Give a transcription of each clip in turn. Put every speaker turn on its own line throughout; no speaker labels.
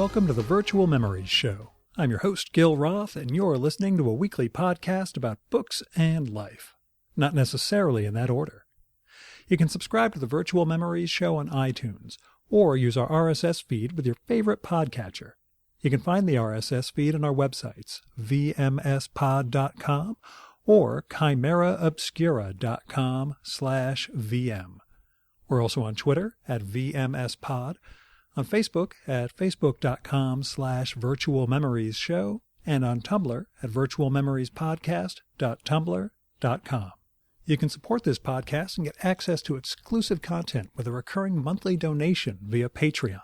Welcome to the Virtual Memories Show. I'm your host, Gil Roth, and you're listening to a weekly podcast about books and life. Not necessarily in that order. You can subscribe to the Virtual Memories Show on iTunes, or use our RSS feed with your favorite podcatcher. You can find the RSS feed on our websites, vmspod.com or chimeraobscura.com/vm. We're also on Twitter at vmspod, on Facebook at facebook.com/virtualmemoriesshow, and on Tumblr at virtualmemoriespodcast.tumblr.com. You can support this podcast and get access to exclusive content with a recurring monthly donation via Patreon.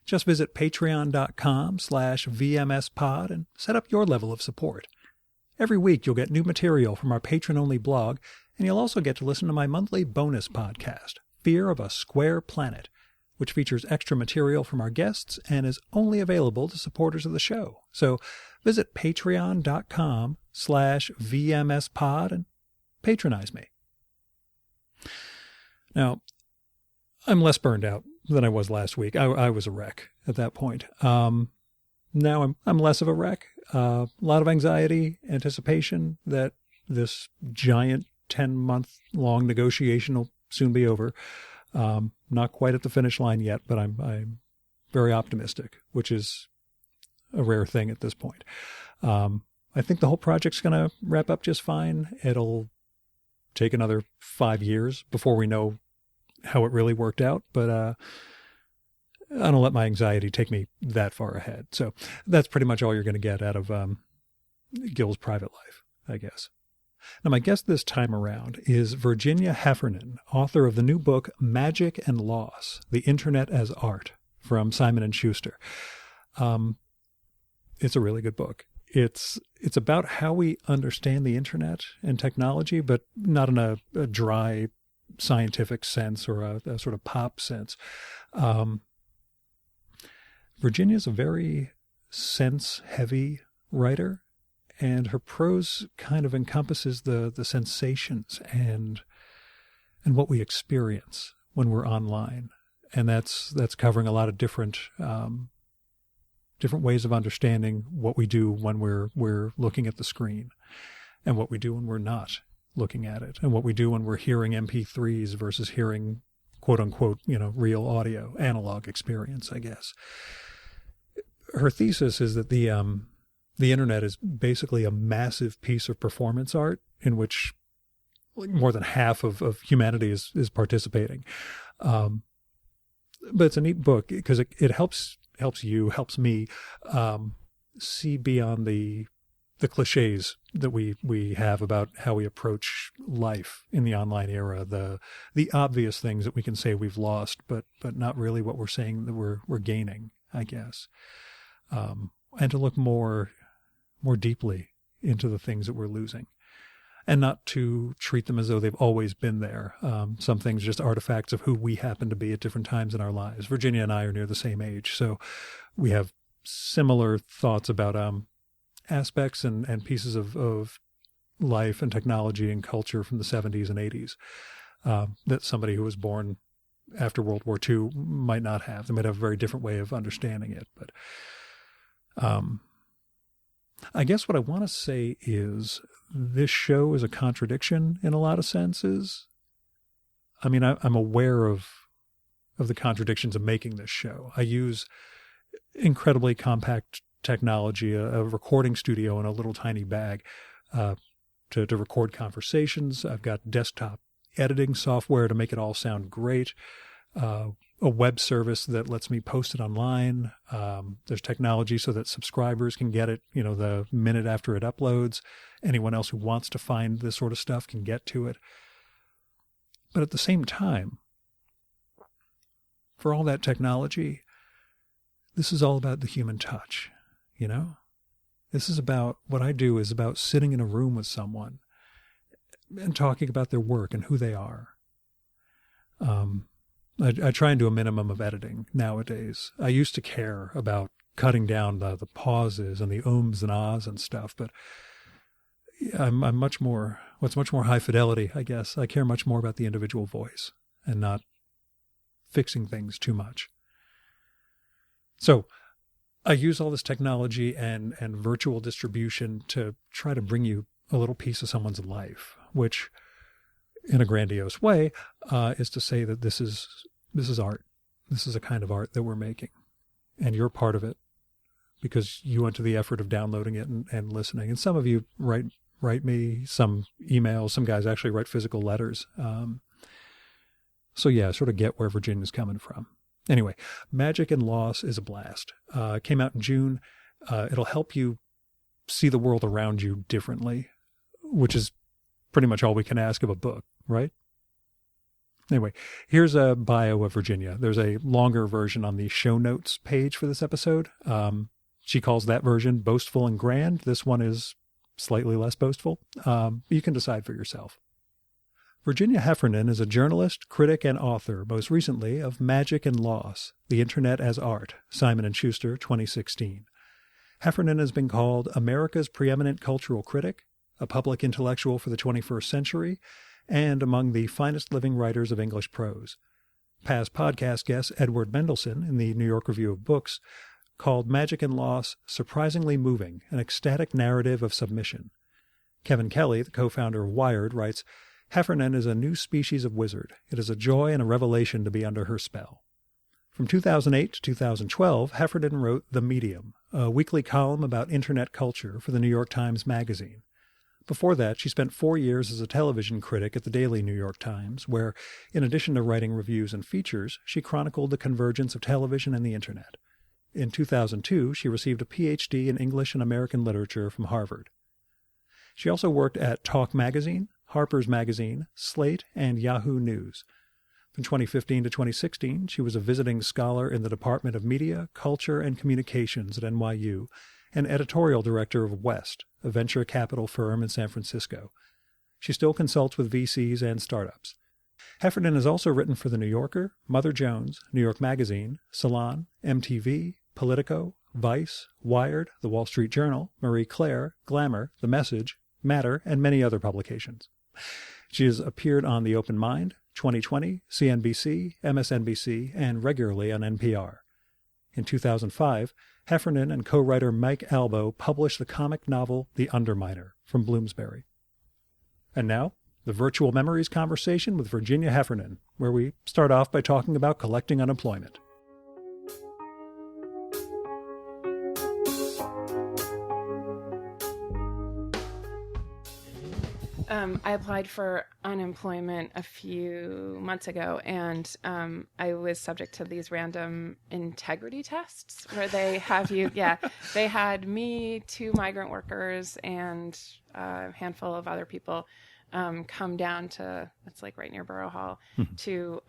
Just visit patreon.com/vmspod and set up your level of support. Every week you'll get new material from our patron-only blog, and you'll also get to listen to my monthly bonus podcast, Fear of a Square Planet, which features extra material from our guests and is only available to supporters of the show. So visit patreon.com/vmspod and patronize me. Now, I'm less burned out than I was last week. I was a wreck at that point. Now I'm less of a wreck. A lot of anxiety, anticipation that this giant 10-month-long negotiation will soon be over. Not quite at the finish line yet, but I'm very optimistic, which is a rare thing at this point. I think the whole project's going to wrap up just fine. It'll take another 5 years before we know how it really worked out, but I don't let my anxiety take me that far ahead. So that's pretty much all you're going to get out of Gil's private life, I guess. Now, my guest this time around is Virginia Heffernan, author of the new book Magic and Loss: The Internet as Art, from Simon & Schuster. It's a really good book. It's about how we understand the internet and technology, but not in a dry scientific sense or a sort of pop sense. Virginia's a very sense-heavy writer, and her prose kind of encompasses the sensations and what we experience when we're online. And that's covering a lot of different ways of understanding what we do when we're looking at the screen, and what we do when we're not looking at it, and what we do when we're hearing MP3s versus hearing quote unquote, real audio, analog experience, I guess. Her thesis is that the internet is basically a massive piece of performance art in which more than half of humanity is participating. But it's a neat book because it helps me see beyond the cliches that we have about how we approach life in the online era, the obvious things that we can say we've lost, but not really what we're saying that we're gaining, I guess. And to look more deeply into the things that we're losing, and not to treat them as though they've always been there. Some things are just artifacts of who we happen to be at different times in our lives. Virginia and I are near the same age, so we have similar thoughts about aspects and pieces of life and technology and culture from the 70s and 80s that somebody who was born after World War II might not have. They might have a very different way of understanding it. But I guess what I want to say is this show is a contradiction in a lot of senses. I mean, I'm aware of the contradictions of making this show. I use incredibly compact technology, a recording studio in a little tiny bag to record conversations. I've got desktop editing software to make it all sound great. A web service that lets me post it online. There's technology so that subscribers can get it, the minute after it uploads. Anyone else who wants to find this sort of stuff can get to it. But at the same time, for all that technology, this is all about the human touch, This is about, what I do is about sitting in a room with someone and talking about their work and who they are. I try and do a minimum of editing nowadays. I used to care about cutting down the pauses and the ums and ahs and stuff, but I'm much more high fidelity, I guess. I care much more about the individual voice and not fixing things too much. So I use all this technology and virtual distribution to try to bring you a little piece of someone's life, which in a grandiose way is to say that this is art. This is a kind of art that we're making, and you're part of it because you went to the effort of downloading it and listening. And some of you write me some emails. Some guys actually write physical letters. So yeah, I sort of get where Virginia's coming from. Anyway, Magic and Loss is a blast. It came out in June. It'll help you see the world around you differently, which is pretty much all we can ask of a book, right? Anyway, here's a bio of Virginia. There's a longer version on the show notes page for this episode. She calls that version boastful and grand. This one is slightly less boastful. You can decide for yourself. Virginia Heffernan is a journalist, critic, and author, most recently of Magic and Loss, The Internet as Art, Simon & Schuster, 2016. Heffernan has been called America's preeminent cultural critic, a public intellectual for the 21st century, and among the finest living writers of English prose. Past podcast guest Edward Mendelsohn in the New York Review of Books called Magic and Loss surprisingly moving, an ecstatic narrative of submission. Kevin Kelly, the co-founder of Wired, writes, Heffernan is a new species of wizard. It is a joy and a revelation to be under her spell. From 2008 to 2012, Heffernan wrote The Medium, a weekly column about internet culture for the New York Times Magazine. Before that, she spent 4 years as a television critic at the Daily New York Times, where, in addition to writing reviews and features, she chronicled the convergence of television and the internet. In 2002, she received a Ph.D. in English and American Literature from Harvard. She also worked at Talk Magazine, Harper's Magazine, Slate, and Yahoo News. From 2015 to 2016, she was a visiting scholar in the Department of Media, Culture, and Communications at NYU, and editorial director of West, a venture capital firm in San Francisco. She still consults with VCs and startups. Heffernan has also written for The New Yorker, Mother Jones, New York Magazine, Salon, MTV, Politico, Vice, Wired, The Wall Street Journal, Marie Claire, Glamour, The Message, Matter, and many other publications. She has appeared on The Open Mind, 2020, CNBC, MSNBC, and regularly on NPR. In 2005, Heffernan and co-writer Mike Albo published the comic novel The Underminer from Bloomsbury. And now, the Virtual Memories conversation with Virginia Heffernan, where we start off by talking about collecting unemployment.
I applied for unemployment a few months ago, and I was subject to these random integrity tests where they have you, they had me, 2 migrant workers, and a handful of other people come down to, it's like right near Borough Hall, to,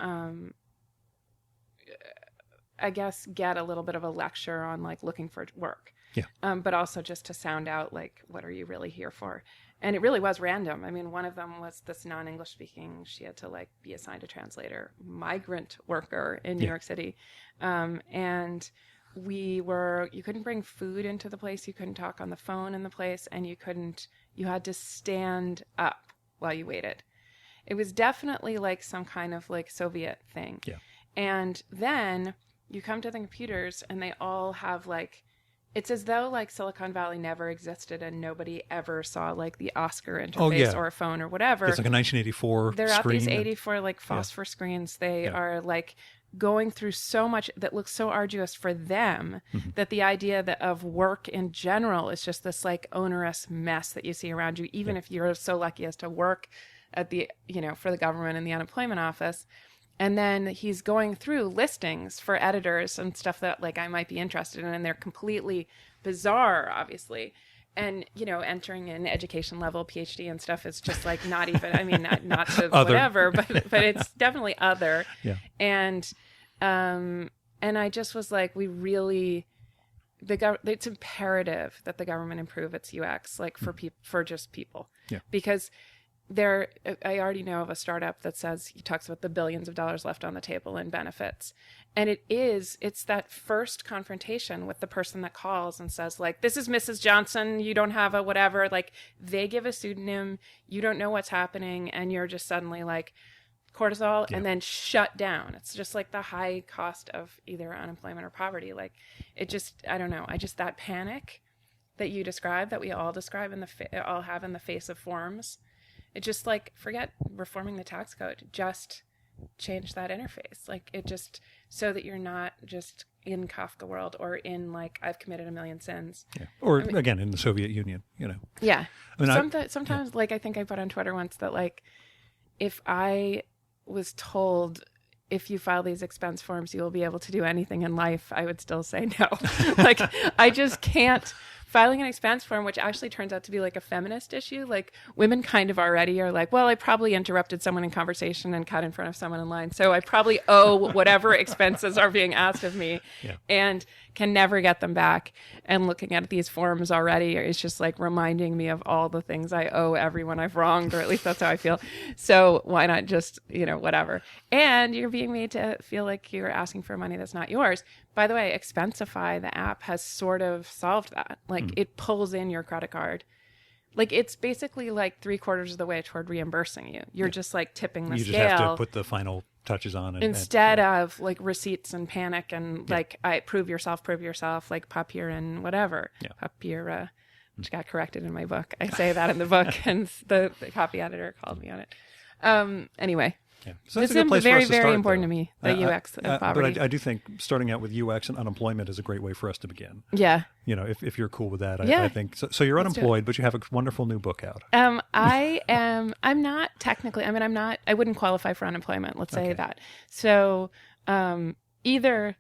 I guess, get a little bit of a lecture on like looking for work. Yeah. But also just to sound out like, what are you really here for? And it really was random. I mean, one of them was this non-English speaking, she had to like be assigned a translator, migrant worker in New York City. And you couldn't bring food into the place. You couldn't talk on the phone in the place, and you had to stand up while you waited. It was definitely like some kind of like Soviet thing. Yeah. And then you come to the computers and they all have like, it's as though like Silicon Valley never existed and nobody ever saw like the Oscar interface or a phone or whatever.
It's like a 1984
They're
screen.
at these 84 like phosphor screens. They are like going through so much that looks so arduous for them that the idea of work in general is just this like onerous mess that you see around you, even if you're so lucky as to work at the, for the government in the unemployment office. And then he's going through listings for editors and stuff that like I might be interested in, and they're completely bizarre, obviously. And, entering an education level PhD and stuff is just like not even, I mean, not to whatever, but it's definitely other. Yeah. And I just was like, it's imperative that the government improve its UX, like for just people. Yeah. Because I already know of a startup that he talks about the billions of dollars left on the table in benefits. And it's that first confrontation with the person that calls and says like, this is Mrs. Johnson, you don't have a whatever, like they give a pseudonym, you don't know what's happening. And you're just suddenly like cortisol and then shut down. It's just like the high cost of either unemployment or poverty. Like it just, I don't know. That panic that you describe, that we all describe all have in the face of forms. It just like, forget reforming the tax code, just change that interface. Like it just, so that you're not just in Kafka world or in like, I've committed a million sins.
Yeah. Or again, in the Soviet Union,
Yeah.
I mean,
sometimes like I think I put on Twitter once that like, if I was told if you file these expense forms, you will be able to do anything in life, I would still say no. Like, I just can't. Filing an expense form, which actually turns out to be like a feminist issue, like women kind of already are like, well, I probably interrupted someone in conversation and cut in front of someone in line, so I probably owe whatever expenses are being asked of me and can never get them back. And looking at these forms already is just like reminding me of all the things I owe everyone I've wronged, or at least that's how I feel. So why not just, whatever. And you're being made to feel like you're asking for money that's not yours. By the way, Expensify, the app, has sort of solved that. Like it pulls in your credit card. Like it's basically like 3/4 of the way toward reimbursing you. You're just like tipping the scale.
You just have to put the final touches on.
Instead of like receipts and panic and like, prove yourself, like papier and whatever.
Yeah.
Papier, which got corrected in my book. I say that in the book and the copy editor called me on it. Anyway.
Yeah. So
this
that's a good place
very,
for us to
very
start,
important
though.
to me, the UX of poverty.
But I do think starting out with UX and unemployment is a great way for us to begin.
Yeah.
If you're cool with that, I think. So you're unemployed, but you have a wonderful new book out.
I'm not technically, I wouldn't qualify for unemployment. Let's say that. So either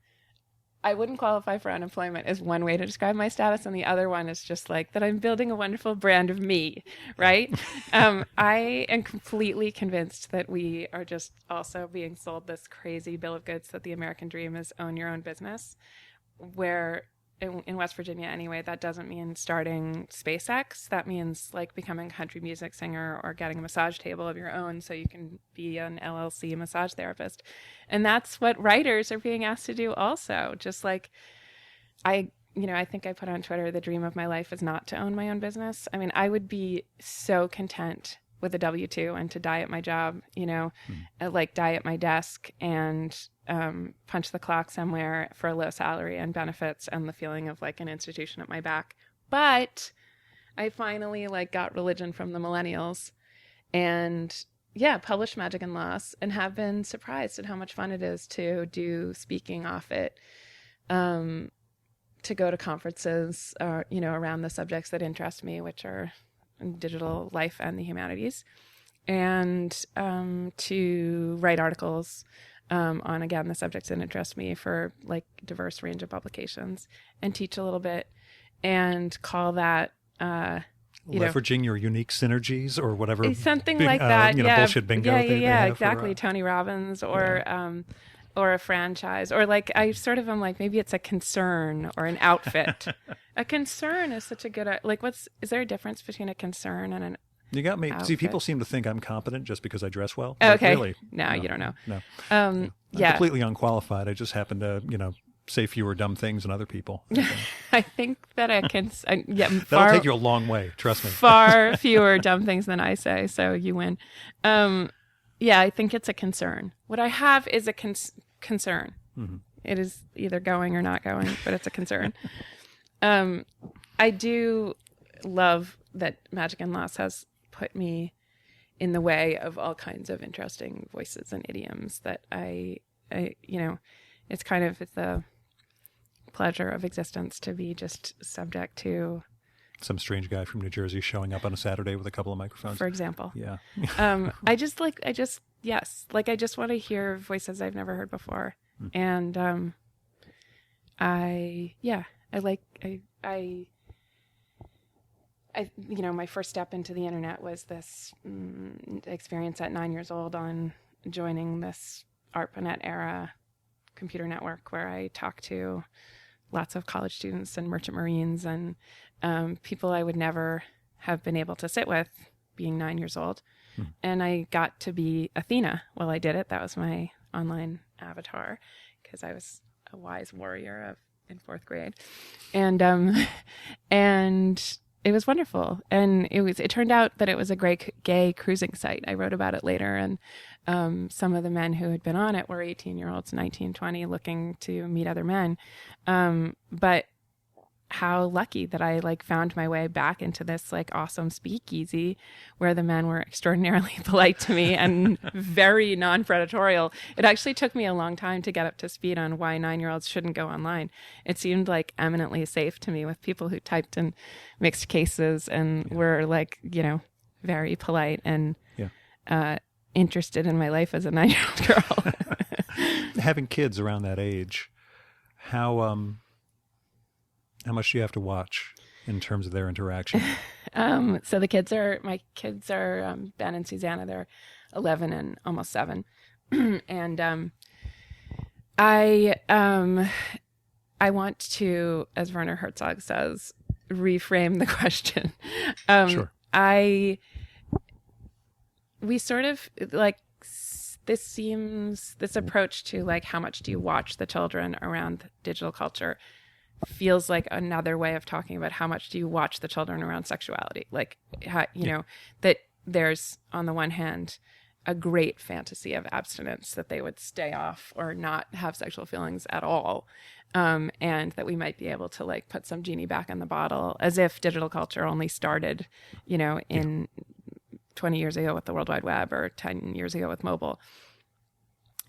I wouldn't qualify for unemployment is one way to describe my status, and the other one is just like that I'm building a wonderful brand of me, right? I am completely convinced that we are just also being sold this crazy bill of goods that the American dream is own your own business, where in West Virginia anyway, that doesn't mean starting SpaceX. That means like becoming a country music singer or getting a massage table of your own so you can be an LLC massage therapist. And that's what writers are being asked to do also. Just like I think I put on Twitter, the dream of my life is not to own my own business. I mean, I would be so content with a W-2 and to die at my job, like die at my desk and punch the clock somewhere for a low salary and benefits and the feeling of like an institution at my back. But I finally like got religion from the millennials and published Magic and Loss and have been surprised at how much fun it is to do speaking off it, to go to conferences, around the subjects that interest me, which are digital life and the humanities, and to write articles on, again, the subjects that interest me for like diverse range of publications, and teach a little bit and call that
leveraging your unique synergies or whatever,
something like that.
Bullshit bingo.
Yeah, exactly. Tony Robbins or a franchise, or like I sort of am like, maybe it's a concern or an outfit. A concern is such a good, like, is there a difference between a concern and an
You got me.
outfit?
See, people seem to think I'm competent just because I dress well.
Okay.
Really,
No, you don't know.
No. I'm completely unqualified. I just happen to, say fewer dumb things than other people.
I think that
That'll take you a long way. Trust me.
Far fewer dumb things than I say. So you win. I think it's a concern. What I have is a concern. Mm-hmm. It is either going or not going, but it's a concern. I do love that Magic and Loss has put me in the way of all kinds of interesting voices and idioms that it's kind of the pleasure of existence to be just subject to
some strange guy from New Jersey showing up on a Saturday with a couple of microphones,
for example.
Yeah.
I just want to hear voices I've never heard before. And my first step into the internet was this experience at 9 years old on joining this ARPANET era computer network where I talked to lots of college students and merchant marines and people I would never have been able to sit with being 9 years old. And I got to be Athena while I did it. That was my online avatar because I was a wise warrior in fourth grade. And it was wonderful. And it turned out that it was a great gay cruising site. I wrote about it later. And some of the men who had been on it were 18-year-olds, 19, 20, looking to meet other men. But how lucky that I like found my way back into this like awesome speakeasy where the men were extraordinarily polite to me and very non-predatorial. It actually took me a long time to get up to speed on why 9-year-olds shouldn't go online. It seemed like eminently safe to me with people who typed in mixed cases and were like, you know, very polite and interested in my life as a 9-year-old girl.
Having kids around that age, how much do you have to watch in terms of their interaction?
So my kids are Ben and Susanna. They're 11 and almost 7. And I want to, as Werner Herzog says, reframe the question.
Sure.
We sort of like this approach to like how much do you watch the children around digital culture feels like another way of talking about how much do you watch the children around sexuality. Like, how, you know, that there's on the one hand a great fantasy of abstinence, that they would stay off or not have sexual feelings at all. And that we might be able to like put some genie back in the bottle, as if digital culture only started, you know, in 20 years ago with the World Wide Web, or 10 years ago with mobile,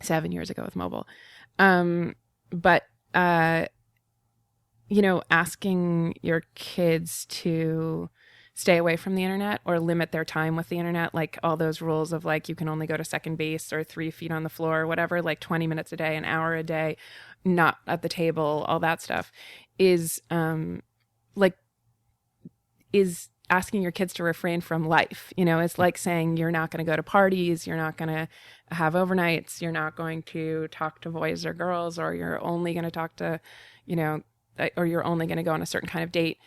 7 years ago with mobile. You know, asking your kids to stay away from the internet or limit their time with the internet, like all those rules of like, you can only go to second base or 3 feet on the floor or whatever, like 20 minutes a day, an hour a day, not at the table, all that stuff is asking your kids to refrain from life. You know, it's like saying you're not going to go to parties, you're not going to have overnights, you're not going to talk to boys or girls, or you're only going to talk to, you know, or you're only going to go on a certain kind of date.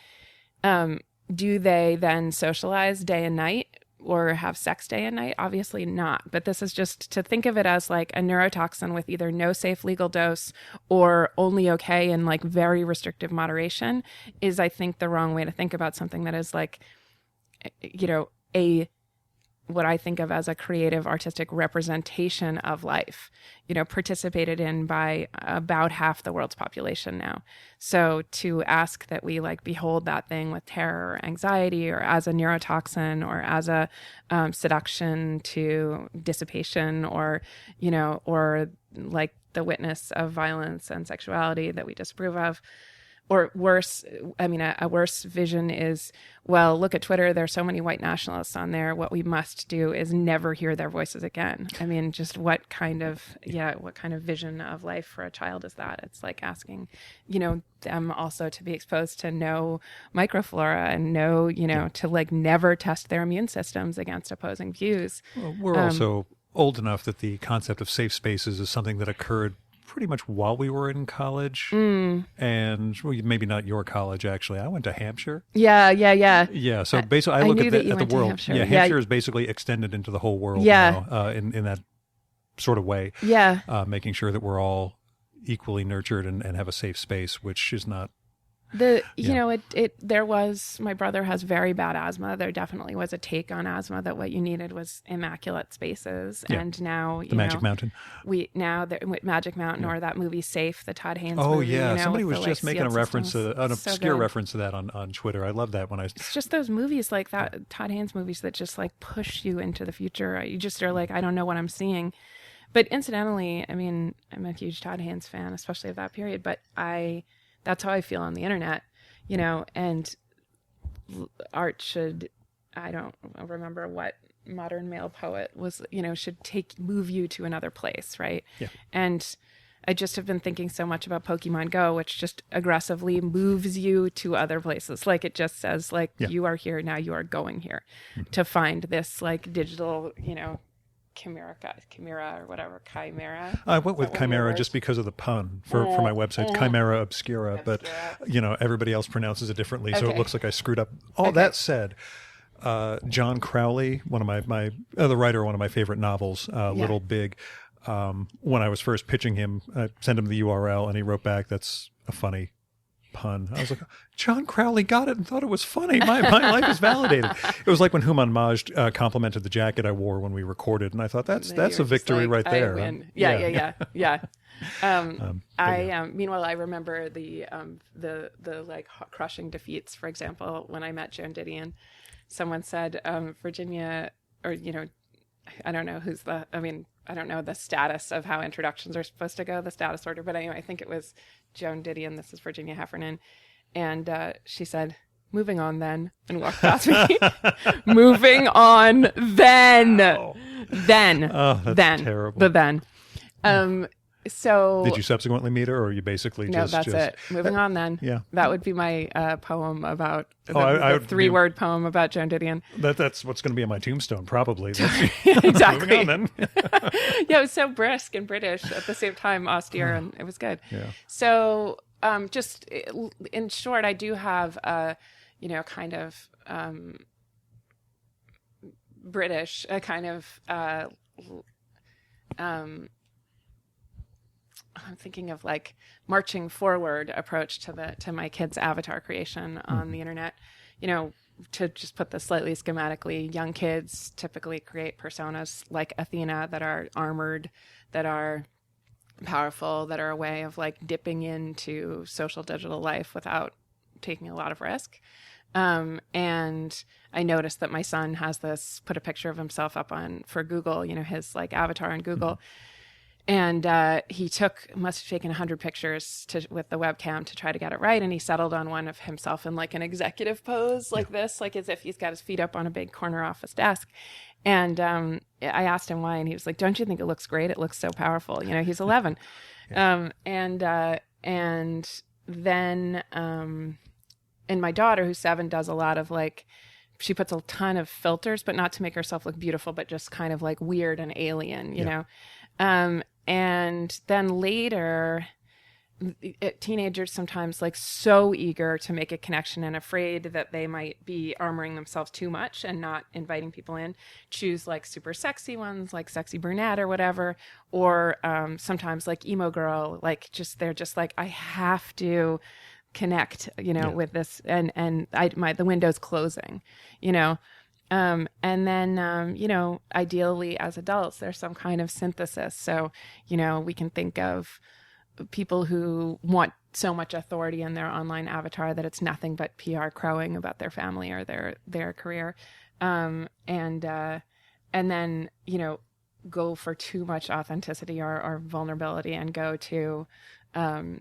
Do they then socialize day and night or have sex day and night? Obviously not. But this is just to think of it as like a neurotoxin with either no safe legal dose or only okay in like very restrictive moderation is, I think, the wrong way to think about something that is like, you know, what I think of as a creative artistic representation of life, you know, participated in by about half the world's population now. So to ask that we like behold that thing with terror or anxiety or as a neurotoxin or as a seduction to dissipation or, you know, or like the witness of violence and sexuality that we disapprove of. Or worse, I mean, a worse vision is, well, look at Twitter. There's so many white nationalists on there. What we must do is never hear their voices again. I mean, just what kind of vision of life for a child is that? It's like asking, you know, them also to be exposed to no microflora and no, you know, to like never test their immune systems against opposing views.
Well, we're also old enough that the concept of safe spaces is something that occurred pretty much while we were in college, and well, maybe not your college, actually. I went to Hampshire.
Yeah.
So basically, I look at the world.
Hampshire.
Hampshire is basically extended into the whole world now, in that sort of way. Making sure that we're all equally nurtured and have a safe space, which is not.
You know, there was, my brother has very bad asthma. There definitely was a take on asthma that what you needed was immaculate spaces. And now,
the Magic Mountain.
Magic Mountain or that movie Safe, the Todd Haynes
movie.
Oh yeah.
You know, somebody was just making a reference, an obscure reference to that on Twitter. I love that
it's just those movies like that, Todd Haynes movies that just like push you into the future. You just are like, I don't know what I'm seeing. But incidentally, I mean, I'm a huge Todd Haynes fan, especially of that period, but that's how I feel on the internet, you know, and art should, I don't remember what modern male poet was, you know, should move you to another place, right?
Yeah.
And I just have been thinking so much about Pokemon Go, which just aggressively moves you to other places. Like it just says like, you are here, now you are going here to find this like digital, you know, Chimera or whatever, Chimera.
I went with Chimera just because of the pun for my website, Chimera Obscura, but you know, everybody else pronounces it differently, so it looks like I screwed up. All that said, John Crowley, one of my the writer of one of my favorite novels, Little Big, when I was first pitching him, I sent him the URL and he wrote back, "That's a funny pun. I was like, John Crowley got it and thought it was funny. My life is validated. It was like when Human Maj complimented the jacket I wore when we recorded, and I thought that's a victory right there.
I win. Yeah. Meanwhile, I remember the like crushing defeats. For example, when I met Joan Didion, someone said Virginia, or I don't know I don't know the status of how introductions are supposed to go, the status order, but anyway, I think it was Joan Didion. This is Virginia Heffernan, and she said, "Moving on then," and walked past me. Moving on then. Wow. Then.
Oh, that's terrible.
The then. So
did you subsequently meet her, or you basically
no? That's it. Moving on then.
Yeah,
that would be my poem about the three-word poem about Joan Didion.
That's what's going to be on my tombstone, probably.
Exactly.
Moving on then.
Yeah, it was so brisk and British at the same time, austere, and it was good.
Yeah.
So, just in short, I do have kind of British, a kind of I'm thinking of like marching forward approach to my kids' avatar creation on the internet. To just put this slightly schematically, young kids typically create personas like Athena that are armored, that are powerful, that are a way of like dipping into social digital life without taking a lot of risk. And I noticed that my son has put a picture of himself up for Google, his like avatar on Google. Mm-hmm. And he must have taken 100 pictures with the webcam to try to get it right. And he settled on one of himself in like an executive pose like this, like as if he's got his feet up on a big corner office desk. And I asked him why, and he was like, "Don't you think it looks great? It looks so powerful." He's 11. Yeah. And then and my daughter, who's 7, does a lot of like, she puts a ton of filters, but not to make herself look beautiful, but just kind of like weird and alien, you know? And then later, teenagers sometimes like so eager to make a connection and afraid that they might be armoring themselves too much and not inviting people in, choose like super sexy ones, like sexy brunette or whatever, or sometimes like emo girl, like they're just like, I have to connect, with this, and the window's closing, and then, ideally as adults, there's some kind of synthesis. So, we can think of people who want so much authority in their online avatar that it's nothing but PR crowing about their family or their career. And then, go for too much authenticity or vulnerability and go to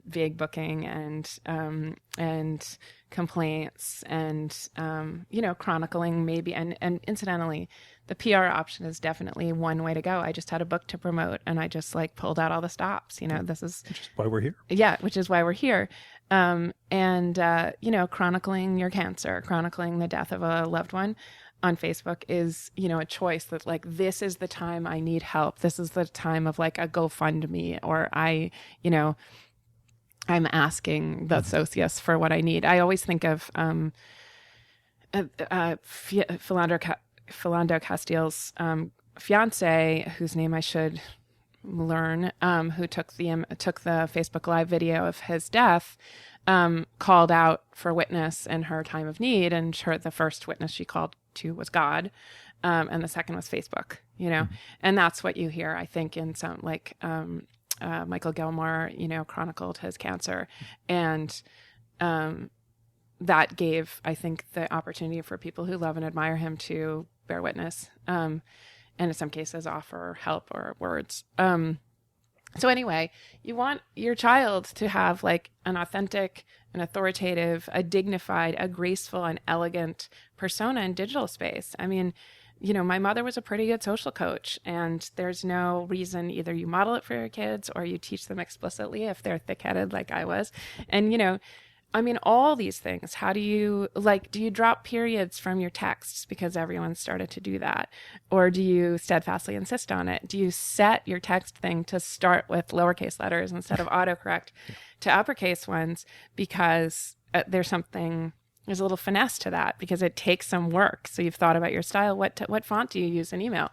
vague booking and complaints and chronicling maybe, and incidentally, the PR option is definitely one way to go. I just had a book to promote and I just like pulled out all the stops. This is
which is why we're here.
Yeah, which is why we're here. Chronicling your cancer, chronicling the death of a loved one on Facebook is, a choice that like, this is the time I need help. This is the time of like a GoFundMe, or I'm asking the Socius for what I need. I always think of Philando Castile's fiance, whose name I should learn, who took the Facebook Live video of his death, called out for witness in her time of need, and the first witness she called to was God, and the second was Facebook. And that's what you hear, I think, in some like. Michael Gilmore, chronicled his cancer, and that gave, I think, the opportunity for people who love and admire him to bear witness, and in some cases offer help or words. So anyway, you want your child to have like an authentic, an authoritative, a dignified, a graceful and elegant persona in digital space. I mean, my mother was a pretty good social coach, and there's no reason either you model it for your kids or you teach them explicitly if they're thick-headed like I was. And, all these things, how do you drop periods from your texts because everyone started to do that? Or do you steadfastly insist on it? Do you set your text thing to start with lowercase letters instead of autocorrect to uppercase ones because there's a little finesse to that because it takes some work. So you've thought about your style. What font do you use in email?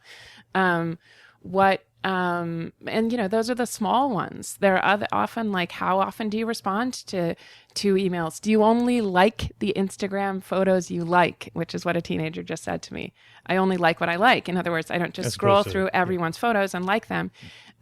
and those are the small ones. There are often like, how often do you respond to emails? Do you only like the Instagram photos you like, which is what a teenager just said to me. I only like what I like. In other words, I don't just scroll through everyone's photos and like them.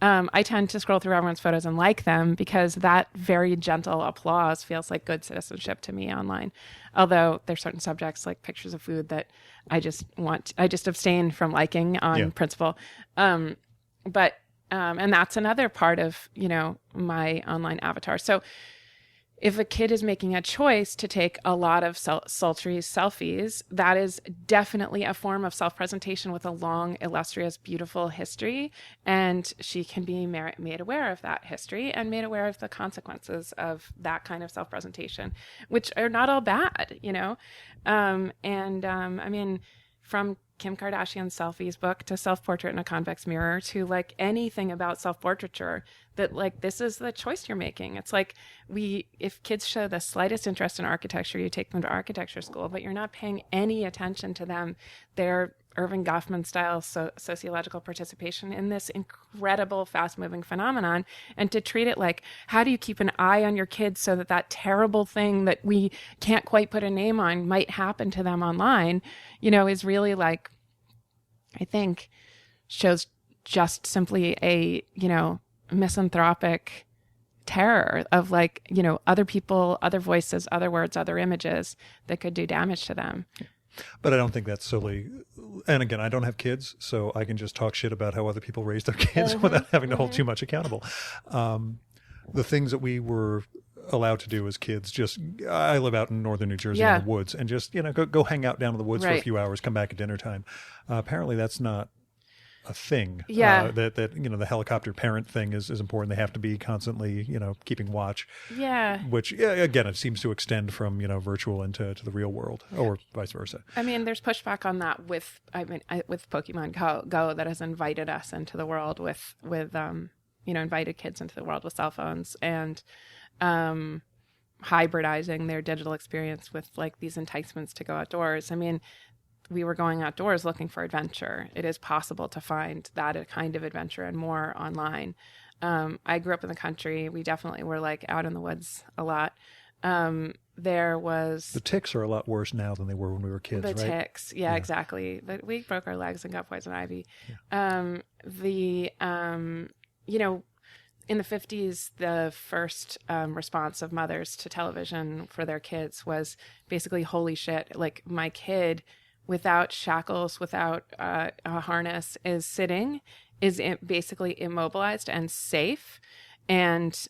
I tend to scroll through everyone's photos and like them because that very gentle applause feels like good citizenship to me online. Although there's certain subjects like pictures of food that I just abstain from liking on principle. But and that's another part of, my online avatar. So if a kid is making a choice to take a lot of sultry selfies, that is definitely a form of self-presentation with a long, illustrious, beautiful history. And she can be made aware of that history and made aware of the consequences of that kind of self-presentation, which are not all bad, I mean, from Kim Kardashian's selfies book to Self-Portrait in a Convex Mirror to like anything about self-portraiture, that like this is the choice you're making. It's like if kids show the slightest interest in architecture, you take them to architecture school, but you're not paying any attention to them, their Irving Goffman style sociological participation in this incredible fast moving phenomenon, and to treat it like, how do you keep an eye on your kids so that terrible thing that we can't quite put a name on might happen to them online, is really like, I think shows just simply a, misanthropic terror of like, other people, other voices, other words, other images that could do damage to them.
But I don't think that's solely, and again, I don't have kids, so I can just talk shit about how other people raise their kids without having to hold too much accountable. The things that we were allowed to do as kids, I live out in northern New Jersey in the woods, and just, go hang out down in the woods for a few hours, come back at dinner time. Apparently that's not a thing. That the helicopter parent thing is important. They have to be constantly, keeping watch.
Yeah.
Which again, it seems to extend from, virtual into the real world, or vice versa.
I mean, there's pushback on that with Pokemon Go that has invited us into the world with invited kids into the world with cell phones and hybridizing their digital experience with like these enticements to go outdoors. I mean, we were going outdoors looking for adventure. It is possible to find that kind of adventure and more online. I grew up in the country. We definitely were like out in the woods a lot. There was...
The ticks are a lot worse now than they were when we were kids, right?
The ticks, yeah, exactly. We broke our legs and got poison ivy. Yeah. In the 50s, the first response of mothers to television for their kids was basically, holy shit, like my kid without shackles, without a harness, is basically immobilized and safe and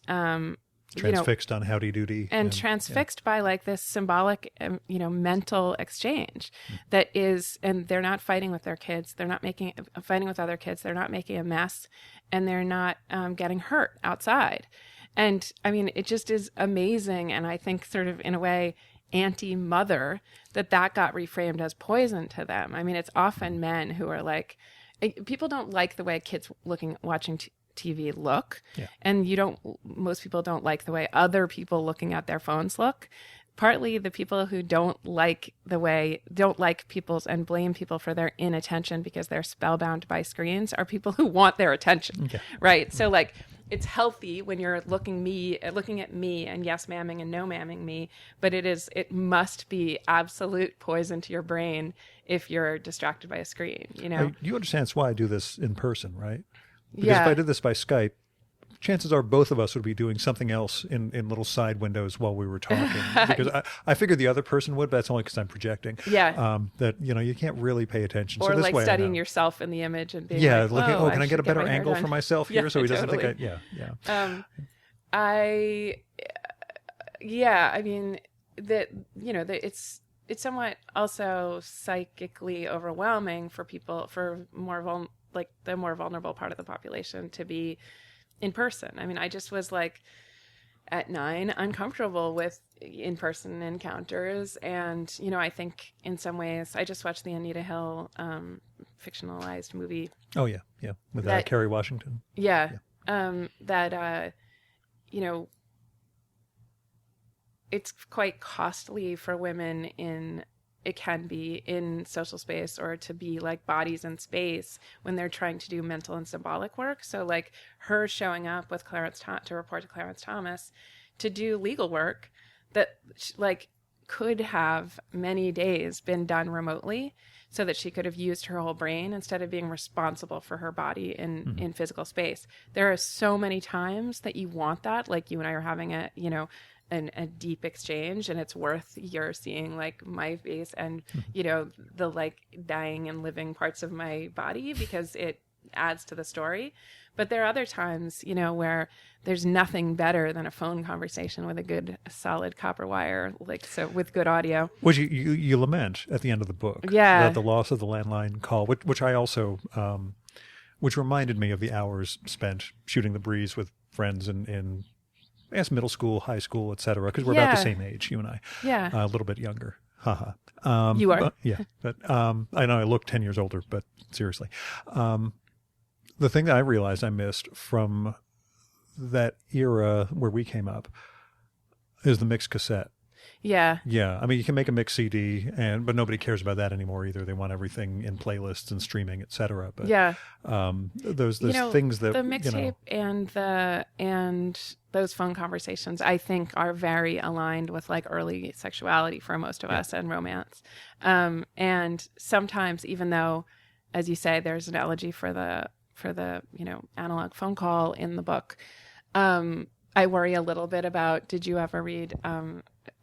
transfixed on howdy doody
and transfixed by like this symbolic mental exchange that is, and they're not fighting with their kids, they're not fighting with other kids, they're not making a mess, and they're not getting hurt outside. And I mean, it just is amazing, and I think sort of in a way anti-mother that got reframed as poison to them. I mean, it's often men who are like, people don't like the way kids watching TV look, and most people don't like the way other people looking at their phones look. Partly the people who don't like people's and blame people for their inattention because they're spellbound by screens are people who want their attention, right? So like, it's healthy when you're looking at me and yes mamming and no mamming me, but it must be absolute poison to your brain if you're distracted by a screen,
You understand that's why I do this in person, right? Because if I did this by Skype, chances are both of us would be doing something else in little side windows while we were talking. Because I figured the other person would, but that's only because I'm projecting.
Yeah.
That, you can't really pay attention.
Or
so this
like
way
studying yourself in the image and being
looking, can I get a better angle for myself here so he doesn't think
I mean, it's somewhat also psychically overwhelming for people, for the more vulnerable part of the population to be in person. I mean, I just was like at 9 uncomfortable with in-person encounters, and I think in some ways I just watched the Anita Hill fictionalized movie.
Oh yeah, with Kerry Washington.
It's quite costly for women in it can be in social space, or to be like bodies in space when they're trying to do mental and symbolic work. So like her showing up with to report to Clarence Thomas to do legal work that like could have many days been done remotely, so that she could have used her whole brain instead of being responsible for her body in physical space. There are so many times that you want that, like you and I are having a deep exchange, and it's worth your seeing like my face and the like dying and living parts of my body, because it adds to the story. But there are other times where there's nothing better than a phone conversation with a good solid copper wire, like, so with good audio,
which you lament at the end of the book, the loss of the landline call, which I also which reminded me of the hours spent shooting the breeze with friends in middle school, high school, etc., because we're about the same age, you and I.
Yeah.
A little bit younger. Haha.
You are.
But I know I look 10 years older, but seriously. The thing that I realized I missed from that era where we came up is the mixed cassette.
Yeah.
Yeah. I mean, you can make a mixed CD, but nobody cares about that anymore either. They want everything in playlists and streaming, etc. But those things that
the mixtape and those phone conversations, I think, are very aligned with like early sexuality for most of us, and romance. And sometimes, even though, as you say, there's an elegy for the analog phone call in the book, I worry a little bit about, did you ever read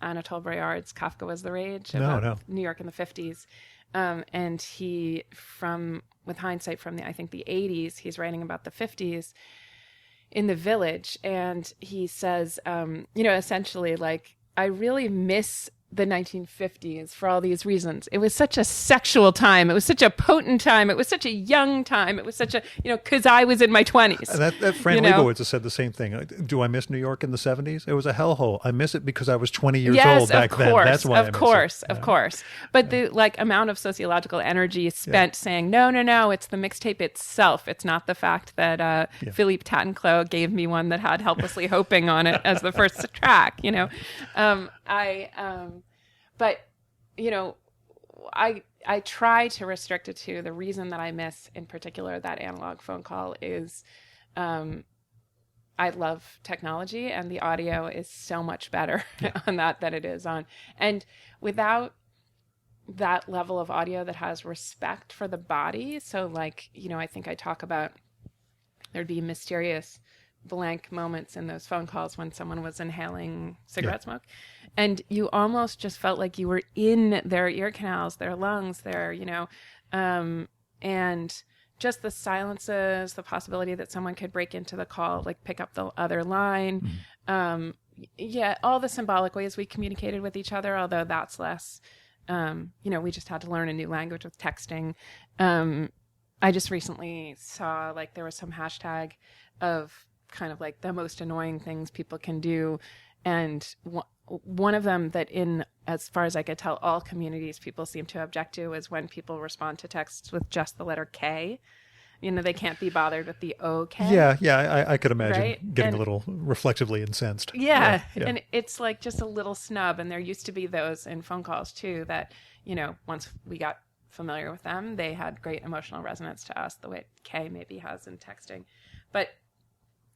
Anatole Breillard's Kafka Was the Rage?
No.
New York in the 50s. And he, with hindsight from the 80s, he's writing about the 50s in the village. And he says, essentially, like, I really miss the 1950s for all these reasons. It was such a sexual time. It was such a potent time. It was such a young time. It was such a, because I was in my 20s.
That Fran Lebowitz has said the same thing. Do I miss New York in the 70s? It was a hellhole. I miss it because I was 20 years old back then. That's why I miss it. Of course.
But the amount of sociological energy spent saying, no, it's the mixtape itself. It's not the fact that Philippe Tatinclo gave me one that had Helplessly Hoping on it as the first track, But, I try to restrict it to the reason that I miss, in particular, that analog phone call is I love technology, and the audio is so much better on that than it is on. And without that level of audio that has respect for the body, so like, I think I talk about there'd be mysterious blank moments in those phone calls when someone was inhaling cigarette smoke, and you almost just felt like you were in their ear canals, their lungs, and just the silences, the possibility that someone could break into the call, like pick up the other line. All the symbolic ways we communicated with each other, although that's less, we just had to learn a new language with texting. I just recently saw, like, there was some hashtag of kind of like the most annoying things people can do, and one of them that, in as far as I could tell, all communities people seem to object to is when people respond to texts with just the letter K. They can't be bothered with the OK.
I could imagine getting a little reflexively incensed.
And it's like just a little snub, and there used to be those in phone calls too that once we got familiar with them, they had great emotional resonance to us, the way K maybe has in texting. But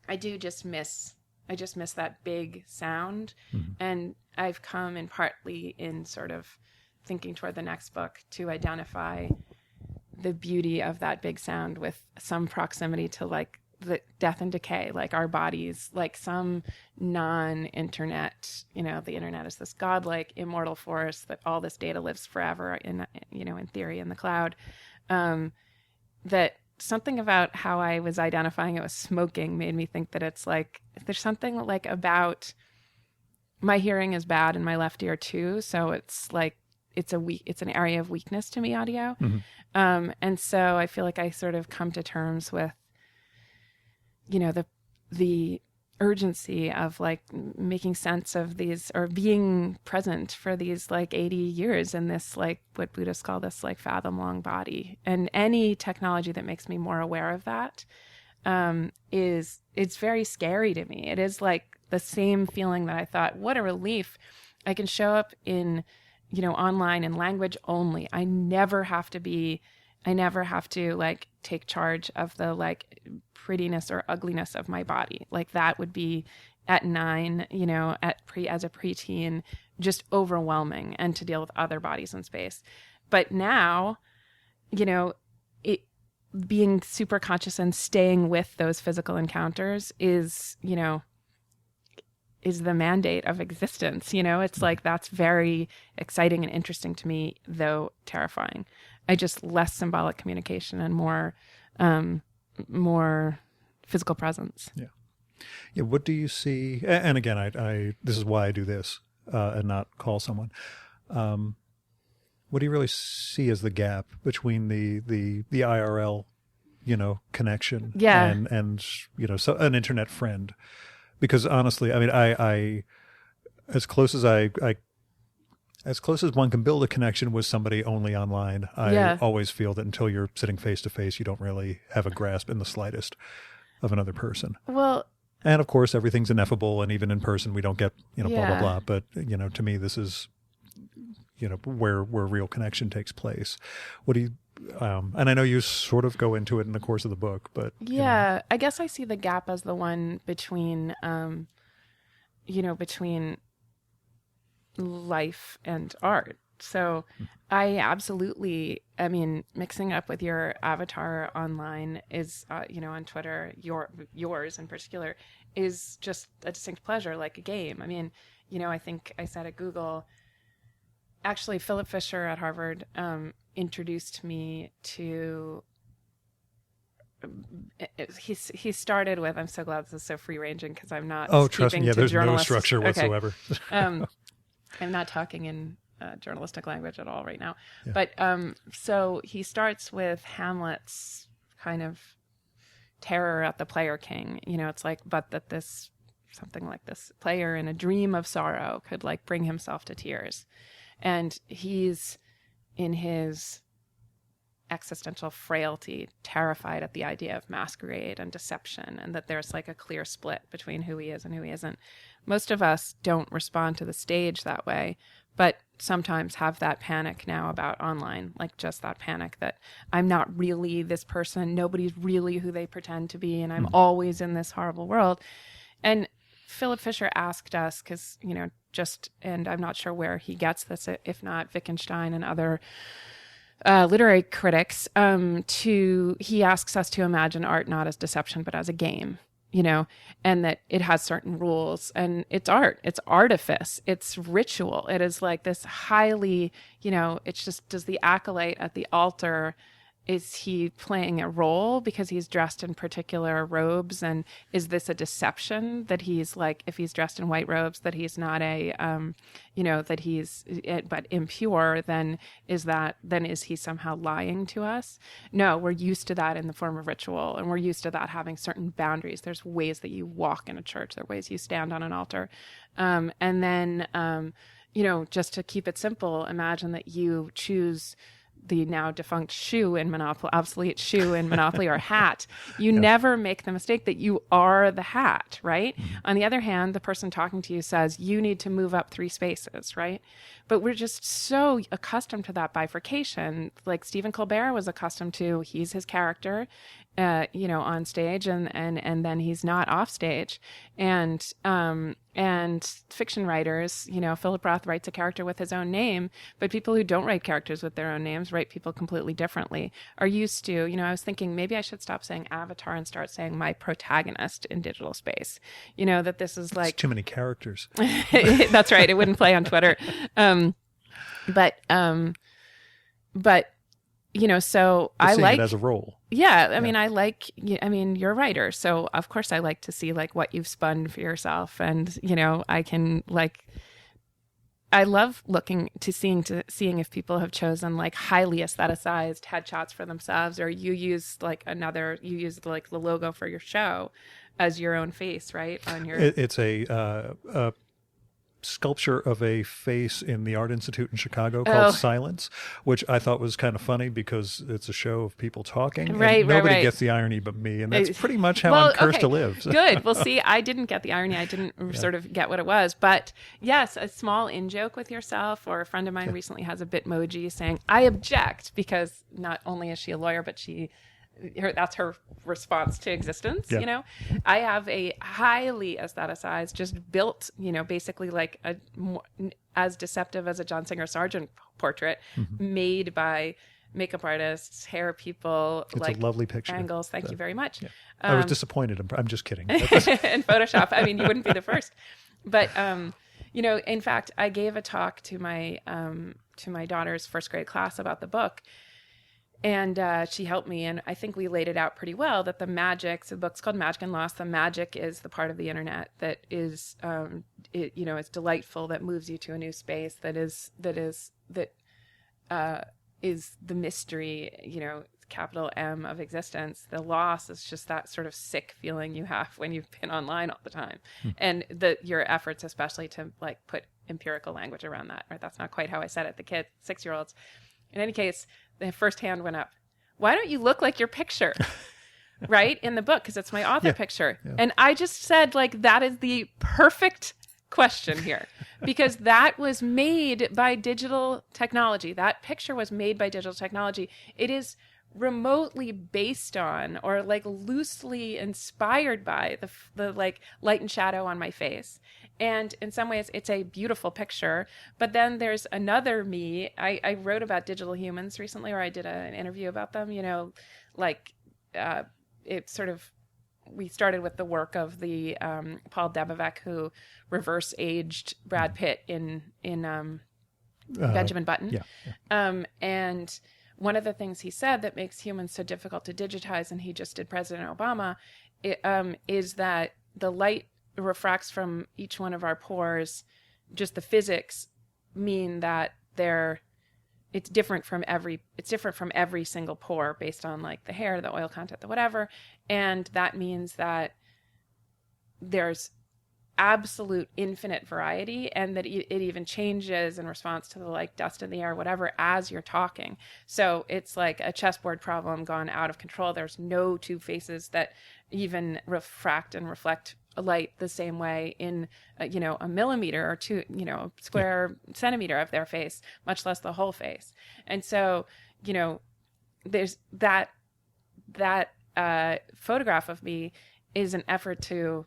I just miss that big sound. And I've come in partly in sort of thinking toward the next book to identify the beauty of that big sound with some proximity to like the death and decay, like our bodies, like some non-internet, the internet is this godlike immortal force that all this data lives forever in theory in the cloud. That something about how I was identifying it with smoking made me think that it's like, there's something like about my hearing is bad in my left ear too. So it's like, it's an area of weakness to me, audio. And so I feel like I sort of come to terms with, the urgency of like making sense of these, or being present for these like 80 years in this, like what Buddhists call this like fathom long body. And any technology that makes me more aware of that it's very scary to me. It is like the same feeling that I thought, what a relief. I can show up in, online in language only. I never have to like take charge of the like prettiness or ugliness of my body. Like that would be at 9, as a preteen, just overwhelming, and to deal with other bodies in space. But now, being super conscious and staying with those physical encounters is the mandate of existence. It's like, that's very exciting and interesting to me, though terrifying. I just less symbolic communication and more physical presence.
Yeah. Yeah. What do you see? And again, I this is why I do this and not call someone. What do you really see as the gap between the IRL, connection, and so an internet friend? Because honestly, I mean, I as close as one can build a connection with somebody only online, I always feel that until you're sitting face to face, you don't really have a grasp in the slightest of another person.
Well,
and of course, everything's ineffable, and even in person, we don't get blah blah blah. But to me, this is where real connection takes place. What do you? And I know you sort of go into it in the course of the book, but
I guess I see the gap as the one between, between life and art. So I absolutely, mixing up with your avatar online is, on Twitter, yours in particular, is just a distinct pleasure, like a game. I think I said at Google, actually, Philip Fisher at Harvard introduced me to. He started with. I'm so glad this is so free ranging because I'm not.
Oh, trust me. Yeah, there's no structure whatsoever.
Okay. I'm not talking in journalistic language at all right now. Yeah. But so he starts with Hamlet's kind of terror at the player king. It's like, but that this something like this player in a dream of sorrow could like bring himself to tears. And he's in his existential frailty, terrified at the idea of masquerade and deception, and that there's like a clear split between who he is and who he isn't. Most of us don't respond to the stage that way, but sometimes have that panic now about online, like just that panic that I'm not really this person, nobody's really who they pretend to be, and I'm always in this horrible world. And Philip Fisher asked us, because, and I'm not sure where he gets this, if not Wittgenstein and other literary critics, he asks us to imagine art not as deception, but as a game, and that it has certain rules, and it's art, it's artifice, it's ritual. It is like this highly, it's just, does the acolyte at the altar, is he playing a role because he's dressed in particular robes? And is this a deception that he's like, if he's dressed in white robes, that he's not that he's, but impure, then is he somehow lying to us? No, we're used to that in the form of ritual, and we're used to that having certain boundaries. There's ways that you walk in a church. There are ways you stand on an altar. And then, just to keep it simple, imagine that you choose the now defunct shoe in Monopoly, obsolete shoe in Monopoly, or hat. You never make the mistake that you are the hat, right? Mm-hmm. On the other hand, the person talking to you says, you need to move up 3 spaces, right? But we're just so accustomed to that bifurcation. Like Stephen Colbert was accustomed to, he's his character, on stage, and then he's not off stage. And fiction writers, Philip Roth writes a character with his own name, but people who don't write characters with their own names write people completely differently, are used to, I was thinking maybe I should stop saying avatar and start saying my protagonist in digital space, that this is like...
It's too many characters.
That's right. It wouldn't play on Twitter. But so I like
it as a role.
Yeah. You're a writer. So of course I like to see like what you've spun for yourself. And, I can I love looking to seeing if people have chosen like highly aestheticized headshots for themselves, or you use like the logo for your show as your own face, right? On your,
it's a sculpture of a face in the Art Institute in Chicago called Silence, which I thought was kind of funny because it's a show of people talking.
Right,
and nobody
right.
gets the irony but me. And that's pretty much how I'm cursed to live. So.
Good. Well, see, I didn't get the irony. I didn't sort of get what it was. But yes, a small in-joke with yourself, or a friend of mine recently has a Bitmoji saying, I object, because not only is she a lawyer, but that's her response to existence. You know, I have a highly aestheticized, just built, basically like as deceptive as a John Singer Sargent portrait, made by makeup artists, hair people.
It's a lovely picture.
Angles. Thank you very much.
Yeah. I was disappointed. I'm just kidding.
In Photoshop. I mean, you wouldn't be the first. But, in fact, I gave a talk to my daughter's first grade class about the book. And she helped me, and I think we laid it out pretty well, that the magic, so the book's called Magic and Lost, the magic is the part of the internet that is, it's delightful, that moves you to a new space, that is the mystery, capital M of existence. The loss is just that sort of sick feeling you have when you've been online all the time. And your efforts, especially to like put empirical language around that, right? That's not quite how I said it. The kids, 6-year-olds. In any case, the first hand went up. Why don't you look like your picture? Right? In the book, because it's my author picture. Yeah. And I just said, like, that is the perfect question here, because that was made by digital technology. That picture was made by digital technology. It is remotely based on, or like loosely inspired by the like light and shadow on my face. And in some ways it's a beautiful picture, but then there's another me. I wrote about digital humans recently, or I did an interview about them, it sort of, we started with the work of the Paul Debevec, who reverse aged Brad Pitt in Benjamin Button. And one of the things he said that makes humans so difficult to digitize, and he just did President Obama, is that the light refracts from each one of our pores. Just the physics mean that it's different from every single pore based on like the hair, the oil content, the whatever. And that means that there's absolute infinite variety, and that it even changes in response to the like dust in the air, whatever, as you're talking. So it's like a chessboard problem gone out of control. There's no two faces that even refract and reflect light the same way in a millimeter or two, square centimeter of their face, much less the whole face. And so, there's that photograph of me is an effort to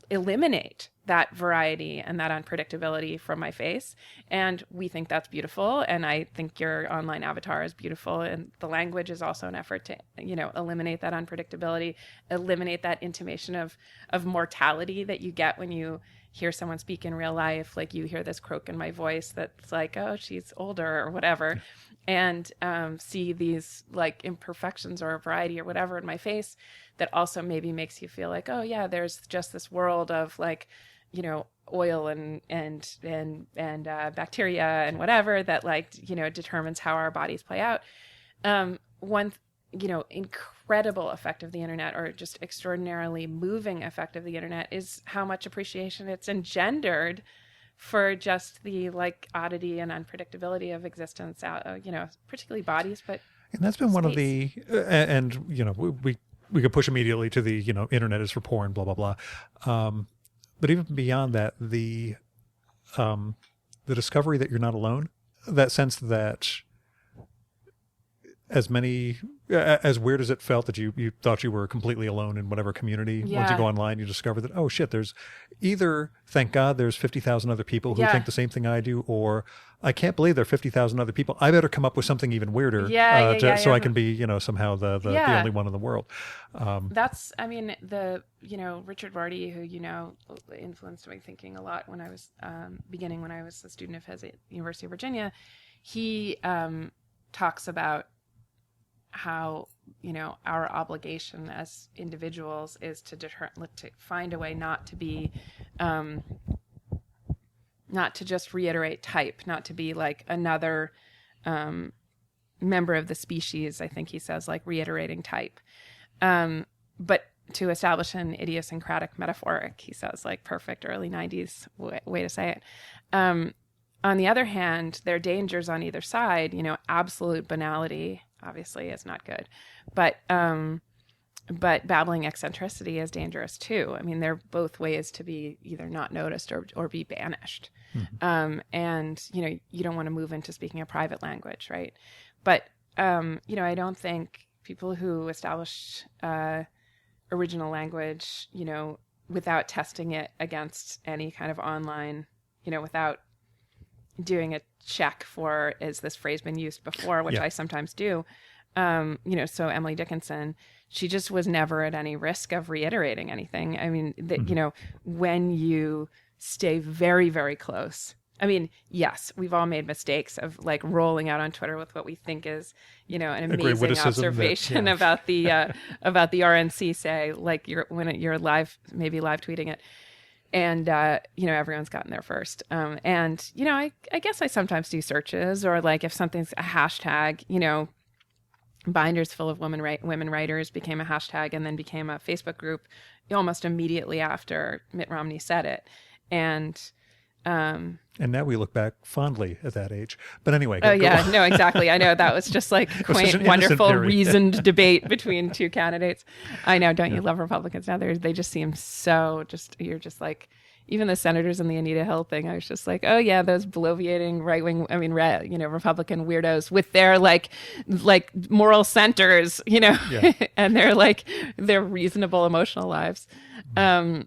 eliminate that variety and that unpredictability from my face. And we think that's beautiful. And I think your online avatar is beautiful. And the language is also an effort to, eliminate that unpredictability, eliminate that intimation of mortality that you get when you hear someone speak in real life. Like you hear this croak in my voice that's like, oh, she's older or whatever. And see these like imperfections or variety or whatever in my face that also maybe makes you feel like, oh yeah, there's just this world of like, oil and bacteria and whatever that like, determines how our bodies play out. One, incredible effect of the internet, or just extraordinarily moving effect of the internet, is how much appreciation it's engendered for just the like oddity and unpredictability of existence out, particularly bodies, but.
And that's been one of the, we could push immediately to the, internet is for porn, blah, blah, blah. But even beyond that, the discovery that you're not alone, that sense that as weird as it felt that you thought you were completely alone in whatever community, once you go online, you discover that, oh shit, there's either, thank God, there's 50,000 other people who think the same thing I do, or I can't believe there are 50,000 other people. I better come up with something even weirder so I can be, somehow the only one in the world.
That's, Richard Vardy, who, influenced my thinking a lot when I was when I was a student of his at University of Virginia. He talks about how, our obligation as individuals is to find a way not to be, not to just reiterate type, not to be like another member of the species. I think he says like reiterating type, but to establish an idiosyncratic metaphoric, he says, like perfect early 90s way to say it. On the other hand, there are dangers on either side. Absolute banality obviously is not good, but babbling eccentricity is dangerous too. I mean, they're both ways to be either not noticed or be banished. Mm-hmm. And you don't want to move into speaking a private language, right? But I don't think people who establish original language, without testing it against any kind of online, without doing a check for, is this phrase been used before, which I sometimes do. So Emily Dickinson, she just was never at any risk of reiterating anything. I mean, when you stay very, very close, I mean, yes, we've all made mistakes of like rolling out on Twitter with what we think is, an amazing observation about the RNC, say, like when you're live tweeting it. And, everyone's gotten there first. I guess I sometimes do searches, or like if something's a hashtag, Binders full of women writers became a hashtag and then became a Facebook group almost immediately after Mitt Romney said it. And
now we look back fondly at that age. But anyway.
No, exactly. I know that was just like quaint, wonderful, reasoned debate between two candidates. I know. Don't you love Republicans now? They just seem so you're just like, even the senators and the Anita Hill thing, I was just like, oh yeah, those bloviating right-wing, Republican weirdos with their like moral centers, and their reasonable emotional lives. So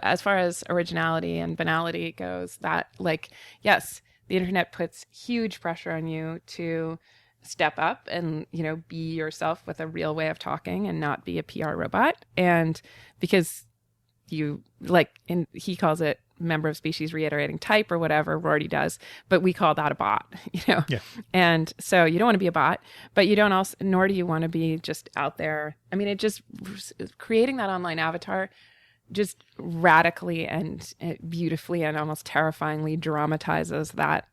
as far as originality and banality goes, that yes, the internet puts huge pressure on you to step up and, be yourself with a real way of talking and not be a PR robot. And because he calls it member of species reiterating type or whatever, Rorty does, but we call that a bot, Yeah. And so you don't want to be a bot, but you don't nor do you want to be just out there. I mean, creating that online avatar just radically and beautifully and almost terrifyingly dramatizes that,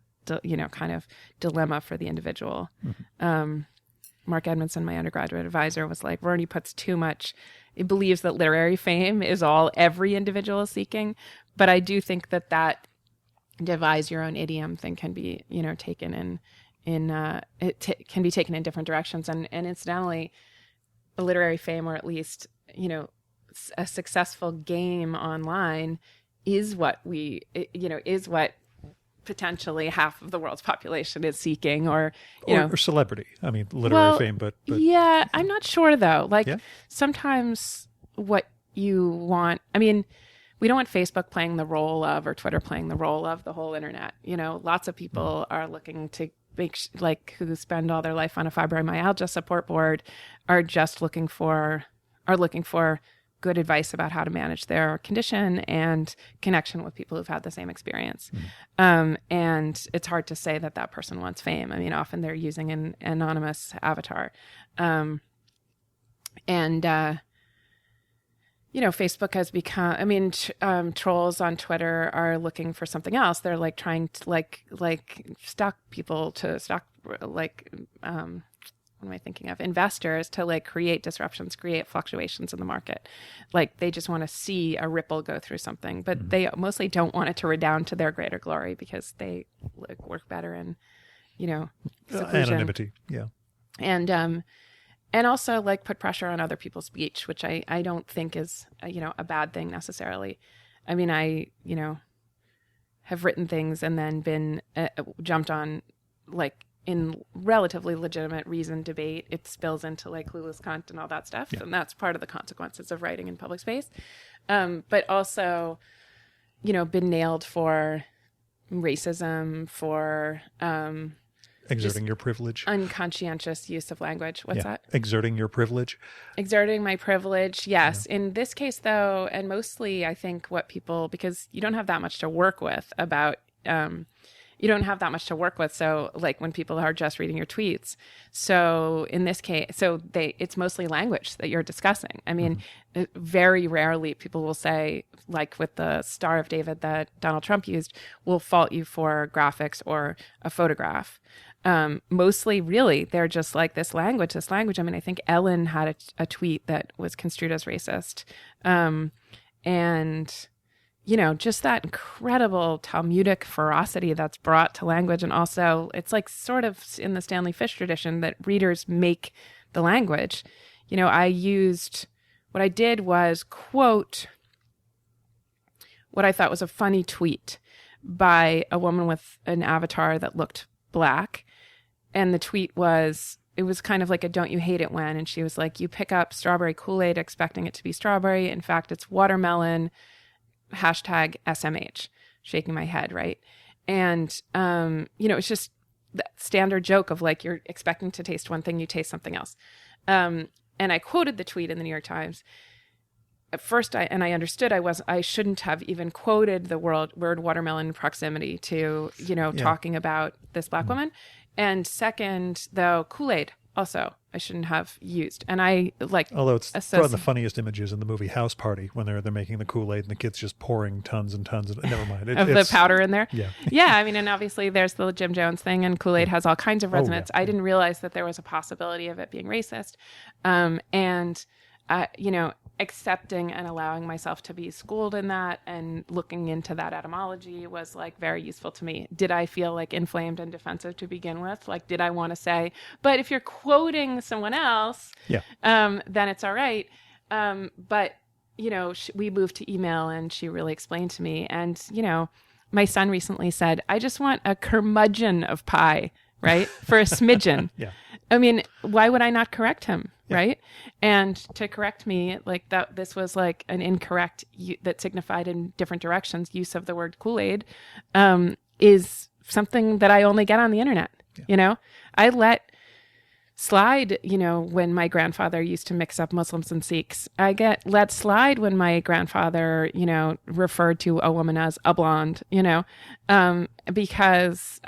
kind of dilemma for the individual. Mm-hmm. Mark Edmondson, my undergraduate advisor, was like, Rorty puts too much. It believes that literary fame is all every individual is seeking. But I do think that devise your own idiom thing can be, taken can be taken in different directions. And incidentally, a literary fame, or at least, a successful game online is what potentially half of the world's population is seeking, or
celebrity. I mean, literary fame, but
yeah, I'm not sure though. Sometimes what you want, I mean, we don't want Facebook playing the role of, or Twitter playing the role of, the whole internet. Lots of people are looking to make who spend all their life on a fibromyalgia support board are looking for good advice about how to manage their condition and connection with people who've had the same experience. Mm-hmm. And it's hard to say that person wants fame. I mean, often they're using an anonymous avatar. Facebook has become, trolls on Twitter are looking for something else. They're trying to stalk people to stalk, what am I thinking of? Investors to create disruptions, create fluctuations in the market. They just want to see a ripple go through something, but they mostly don't want it to redound to their greater glory because they work better in, seclusion.
Anonymity. Yeah.
And also put pressure on other people's speech, which I don't think is, a bad thing necessarily. I mean, I have written things and then been jumped on in relatively legitimate reasoned debate. It spills into clueless cunt and all that stuff. Yeah. And that's part of the consequences of writing in public space. But also, been nailed for racism, for
exerting your privilege.
Unconscientious use of language. What's that?
Exerting your privilege. Exerting
my privilege, yes. Yeah. In this case, though, and mostly I think because you don't have that much to work with about... So when people are just reading your tweets. So in this case, it's mostly language that you're discussing. I mean, very rarely people will say, with the Star of David that Donald Trump used, will fault you for graphics or a photograph. mostly really they're just like this language. I mean, I think Ellen had a tweet that was construed as racist. And, you know, just that incredible Talmudic ferocity that's brought to language. And also it's like sort of in the Stanley Fish tradition that readers make the language. You know, what I did was quote what I thought was a funny tweet by a woman with an avatar that looked black. And the tweet was, it was kind of like a "don't you hate it when," and she was like, "You pick up strawberry Kool-Aid expecting it to be strawberry. In fact, it's watermelon, hashtag SMH," shaking my head, right? And, you know, it's just that standard joke of like, you're expecting to taste one thing, you taste something else. And I quoted the tweet in the New York Times. At first, I understood I shouldn't have even quoted the word watermelon in proximity to, you know, talking about this black woman. And second, though, Kool-Aid also I shouldn't have used. And I like,
although it's one of the funniest images in the movie House Party when they're making the Kool-Aid and the kids just pouring tons and tons of, never mind.
Of the powder in there.
Yeah.
Yeah. I mean, and obviously there's the Jim Jones thing, and Kool-Aid has all kinds of resonance. I didn't realize that there was a possibility of it being racist. You know, accepting and allowing myself to be schooled in that and looking into that etymology was like very useful to me. Did I feel like inflamed and defensive to begin with? Like, did I want to say, but if you're quoting someone else, then it's all right. But, you know, we moved to email and she really explained to me. And, you know, my son recently said, "I just want a curmudgeon of pie," right? For a smidgen. I mean, why would I not correct him? Right. And to correct me like that, this was like an incorrect that signified in different directions use of the word Kool-Aid, is something that I only get on the internet. You know, I let slide, you know, when my grandfather used to mix up Muslims and Sikhs. I let slide when my grandfather, you know, referred to a woman as a blonde, you know, because,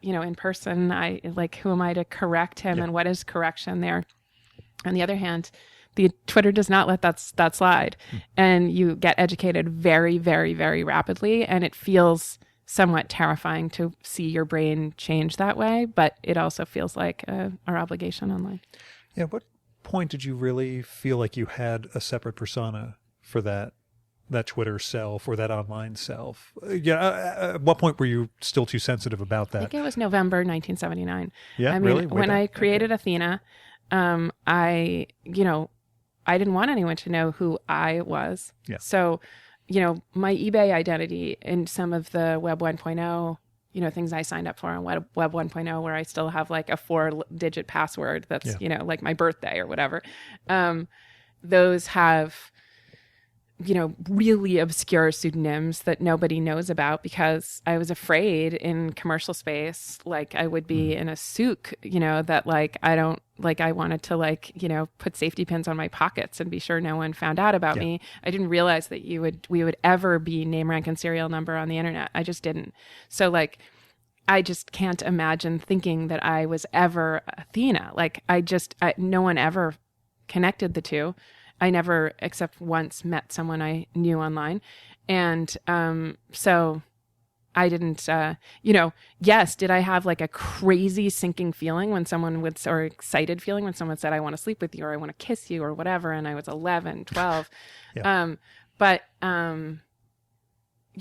you know, in person, I like, who am I to correct him and what is correction there? On the other hand, the Twitter does not let that slide, and you get educated very, very, very rapidly, and it feels somewhat terrifying to see your brain change that way, but it also feels like our obligation online.
Yeah. What point did you really feel like you had a separate persona for that Twitter self or that online self? At what point were you still too sensitive about that?
I think it was November 1979.
Yeah,
I mean,
really?
When I created Athena, I didn't want anyone to know who I was. Yeah. So, you know, my eBay identity and some of the Web 1.0, you know, things I signed up for on Web 1.0, where I still have like a 4-digit password that's, you know, like my birthday or whatever. Those have, you know, really obscure pseudonyms that nobody knows about, because I was afraid in commercial space, like I would be in a souk, you know, that like, I wanted to like, you know, put safety pins on my pockets and be sure no one found out about me. I didn't realize that we would ever be name, rank, and serial number on the internet. I just didn't. So like, I just can't imagine thinking that I was ever Athena. Like no one ever connected the two. I never, except once, met someone I knew online. And so I didn't, you know, yes, did I have like a crazy sinking feeling when someone would, or excited feeling when someone said, "I want to sleep with you," or "I want to kiss you," or whatever. And I was 11, 12. You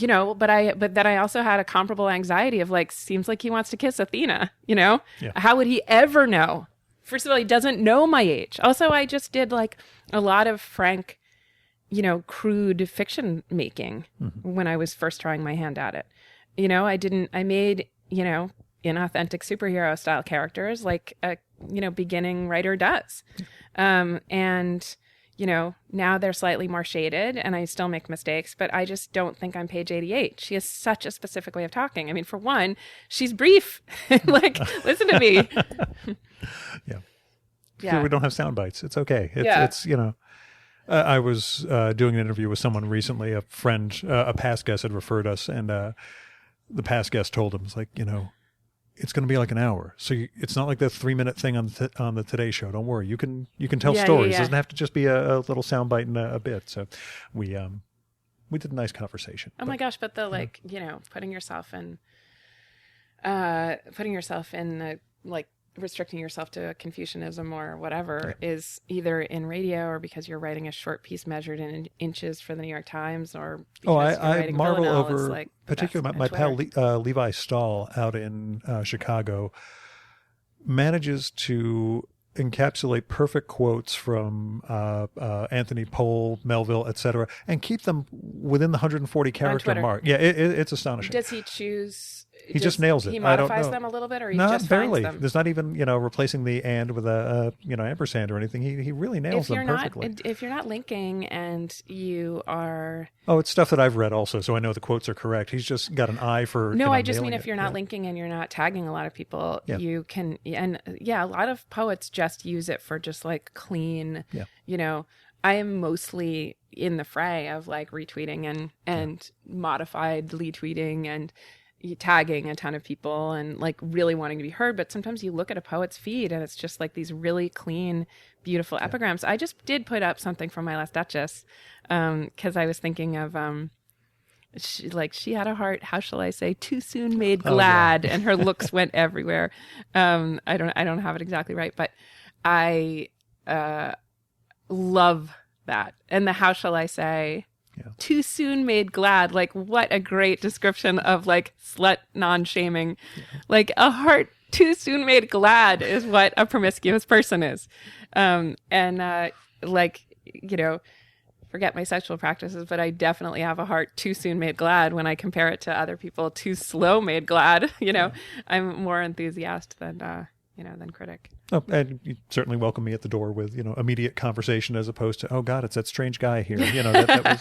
know, but then I also had a comparable anxiety of like, seems like he wants to kiss Athena, you know? How would he ever know? First of all, he doesn't know my age. Also, I just did like a lot of frank, you know, crude fiction making when I was first trying my hand at it. You know, I made, you know, inauthentic superhero style characters like a, you know, beginning writer does. And, you know, now they're slightly more shaded and I still make mistakes, but I just don't think I'm page 88. She has such a specific way of talking. I mean, for one, she's brief. Like, listen to me.
Yeah. We don't have sound bites. It's okay. It's you know, I was doing an interview with someone recently, a friend, a past guest had referred us, and the past guest told him, it's like, you know, it's going to be like an hour. So it's not like the 3-minute thing on the Today Show. Don't worry. You can tell stories. It doesn't have to just be a little soundbite and a bit. So we did a nice conversation.
Oh my gosh. But the, like, you know, putting yourself in the like restricting yourself to Confucianism or whatever is either in radio or because you're writing a short piece measured in inches for the New York Times, or because you're writing
marvel
Villanelle,
over
like
particularly my pal Levi Stahl out in Chicago manages to encapsulate perfect quotes from Anthony Pohl, Melville, etc., and keep them within the 140 character mark. Yeah, it's astonishing.
Does he choose?
He just nails it.
He modifies them a little bit, or he just
barely.
finds them?
There's not even replacing the and with a ampersand or anything. He really nails them perfectly.
If you're not linking and you are
it's stuff that I've read also, so I know the quotes are correct. He's just got an eye for
I just mean if you're not linking and you're not tagging a lot of people, you can a lot of poets just use it for just like clean. I am mostly in the fray of like retweeting and modifiedly tweeting and tagging a ton of people and like really wanting to be heard. But sometimes you look at a poet's feed and it's just like these really clean, beautiful epigrams. I just did put up something from My Last Duchess because I was thinking of she had a heart, how shall I say, too soon made glad, and her looks went everywhere. I don't have it exactly right, but I love that. And the how shall I say, too soon made glad. Like, what a great description of like slut non-shaming. Like, a heart too soon made glad is what a promiscuous person is. Forget my sexual practices, but I definitely have a heart too soon made glad when I compare it to other people too slow made glad. I'm more enthusiast than critic.
Oh, and you certainly welcome me at the door with, immediate conversation as opposed to, oh God, it's that strange guy here. That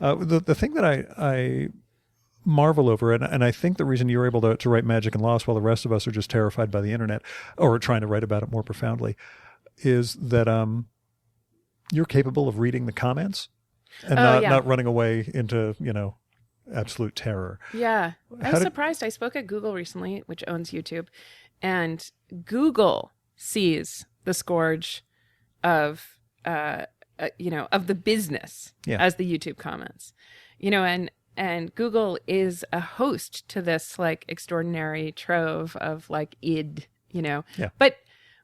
was, the thing that I marvel over, and I think the reason you're able to write Magic and Loss while the rest of us are just terrified by the internet or trying to write about it more profoundly, is that you're capable of reading the comments and not running away into, absolute terror.
Yeah. I was surprised. I spoke at Google recently, which owns YouTube, and Google sees the scourge of the business as the YouTube comments, and Google is a host to this like extraordinary trove of like id, but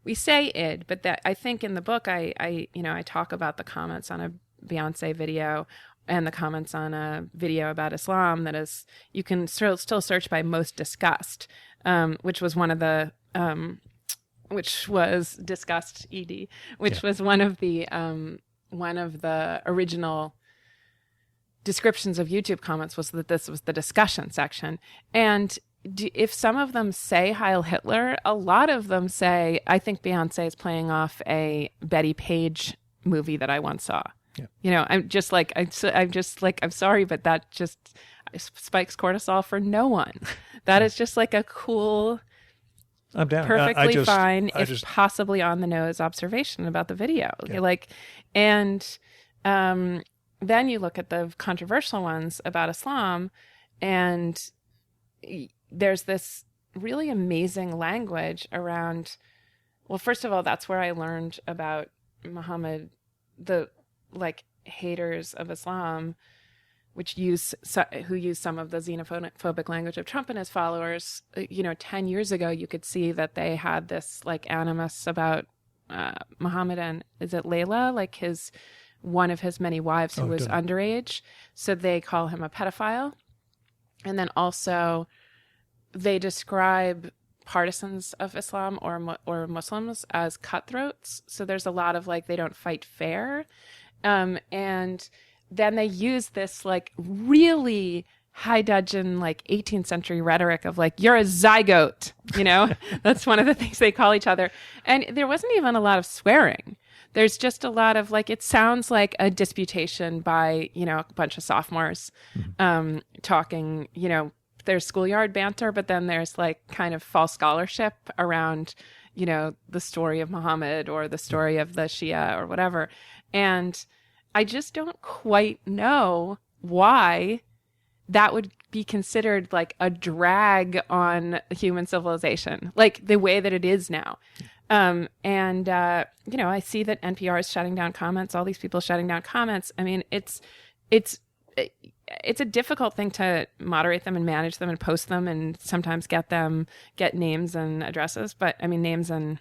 we say id, but that I think in the book, I talk about the comments on a Beyonce video and the comments on a video about Islam that is, you can still search by most discussed, which was one of the, which was discussed ED, which was one of the original descriptions of YouTube comments was that this was the discussion section. And if some of them say Heil Hitler, a lot of them say, I think Beyonce is playing off a Betty Page movie that I once saw. Yeah. I'm sorry, but that just spikes cortisol for no one. That is just like a cool,
I'm down.
Perfectly fine, if possibly on the nose observation about the video. Yeah. Then you look at the controversial ones about Islam, and there's this really amazing language around, well, first of all, that's where I learned about Muhammad, the like haters of Islam, who use some of the xenophobic language of Trump and his followers. 10 years ago, you could see that they had this like animus about Muhammad and, is it Layla? Like one of his many wives who was underage. So they call him a pedophile. And then also they describe partisans of Islam or Muslims as cutthroats. So there's a lot of like, they don't fight fair. And then they use this like really high dudgeon, like 18th century rhetoric of like, you're a zygote, that's one of the things they call each other. And there wasn't even a lot of swearing. There's just a lot of like, it sounds like a disputation by, a bunch of sophomores, talking, there's schoolyard banter, but then there's like kind of false scholarship around, the story of Muhammad or the story of the Shia or whatever. And I just don't quite know why that would be considered like a drag on human civilization, like the way that it is now. I see that NPR is shutting down comments, all these people shutting down comments. I mean, it's a difficult thing to moderate them and manage them and post them and sometimes get names and addresses, but I mean names and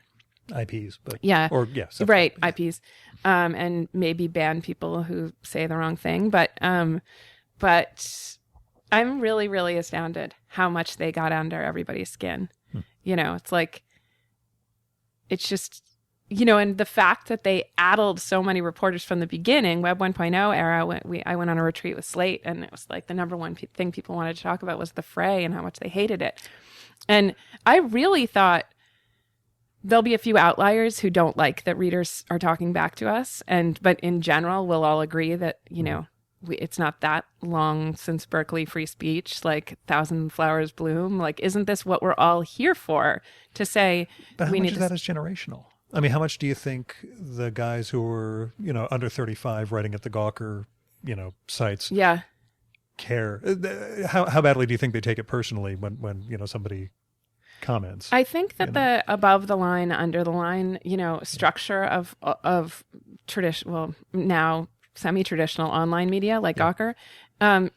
IPs, but
yeah,
or yeah,
right, IPs, and maybe ban people who say the wrong thing, but I'm really, really astounded how much they got under everybody's skin. You know, it's like, it's just, you know, and the fact that they addled so many reporters from the beginning, Web 1.0 era, I went on a retreat with Slate, and it was like the number one thing people wanted to talk about was the fray and how much they hated it. And I really thought there'll be a few outliers who don't like that readers are talking back to us, but in general, we'll all agree that, you know, it's not that long since Berkeley free speech, like Thousand Flowers Bloom. Like, isn't this what we're all here for? To say,
but how much of that is generational? I mean, how much do you think the guys who were, you know, under 35 writing at the Gawker, you know, sites, care? How badly do you think they take it personally when you know, somebody comments?
I think that the above the line, under the line, you know, structure of traditional, well, now semi-traditional online media like Gawker,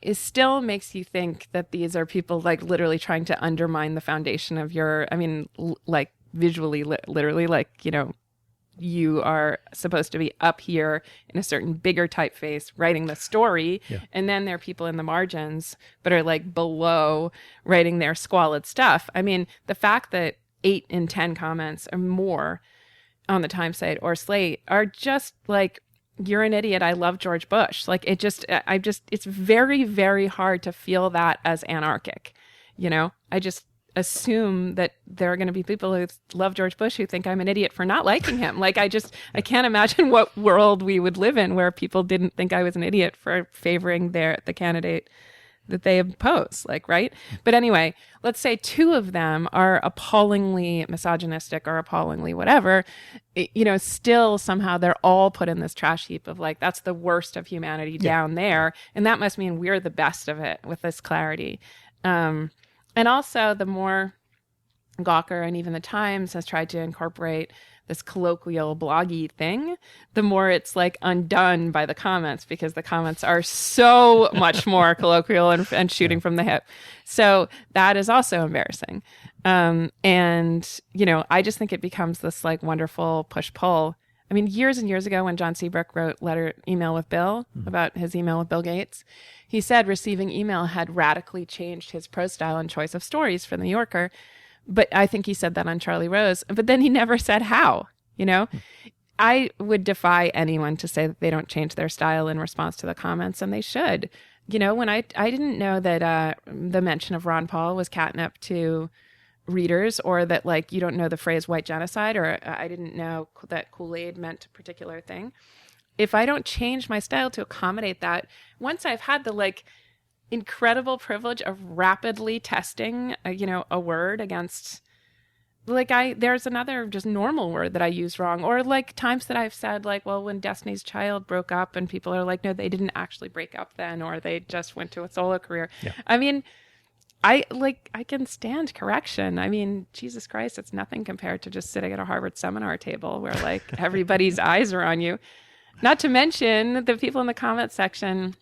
is still makes you think that these are people like literally trying to undermine the foundation of your, I mean, like visually, literally, like, you know, you are supposed to be up here in a certain bigger typeface writing the story, and then there are people in the margins but are like below writing their squalid stuff. I mean, the fact that 8 in 10 comments or more on the Times site or Slate are just like, you're an idiot, I love George Bush. Like, it's very, very hard to feel that as anarchic. You know, I just assume that there are going to be people who love George Bush who think I'm an idiot for not liking him. Like, I can't imagine what world we would live in where people didn't think I was an idiot for favoring the candidate that they oppose, like, right? But anyway, let's say 2 of them are appallingly misogynistic or appallingly whatever, you know, still somehow they're all put in this trash heap of like, that's the worst of humanity down there. And that must mean we're the best of it with this clarity. And also the more Gawker and even the Times has tried to incorporate this colloquial bloggy thing, the more it's like undone by the comments, because the comments are so much more colloquial and shooting from the hip. So that is also embarrassing. And, you know, I just think it becomes this like wonderful push-pull. I mean, years and years ago when John Seabrook wrote Email with Bill, about his email with Bill Gates, he said receiving email had radically changed his prose style and choice of stories for The New Yorker. But I think he said that on Charlie Rose, but then he never said how, you know? I would defy anyone to say that they don't change their style in response to the comments, and they should. You know, when I didn't know that the mention of Ron Paul was catnip to readers, or that like you don't know the phrase white genocide, or I didn't know that Kool-Aid meant a particular thing. If I don't change my style to accommodate that, once I've had the like incredible privilege of rapidly testing, a word against, like there's another just normal word that I use wrong, or like times that I've said like, well, when Destiny's Child broke up, and people are like, no, they didn't actually break up then, or they just went to a solo career. Yeah. I mean, I can stand correction. I mean, Jesus Christ, it's nothing compared to just sitting at a Harvard seminar table where like everybody's eyes are on you. Not to mention the people in the comment section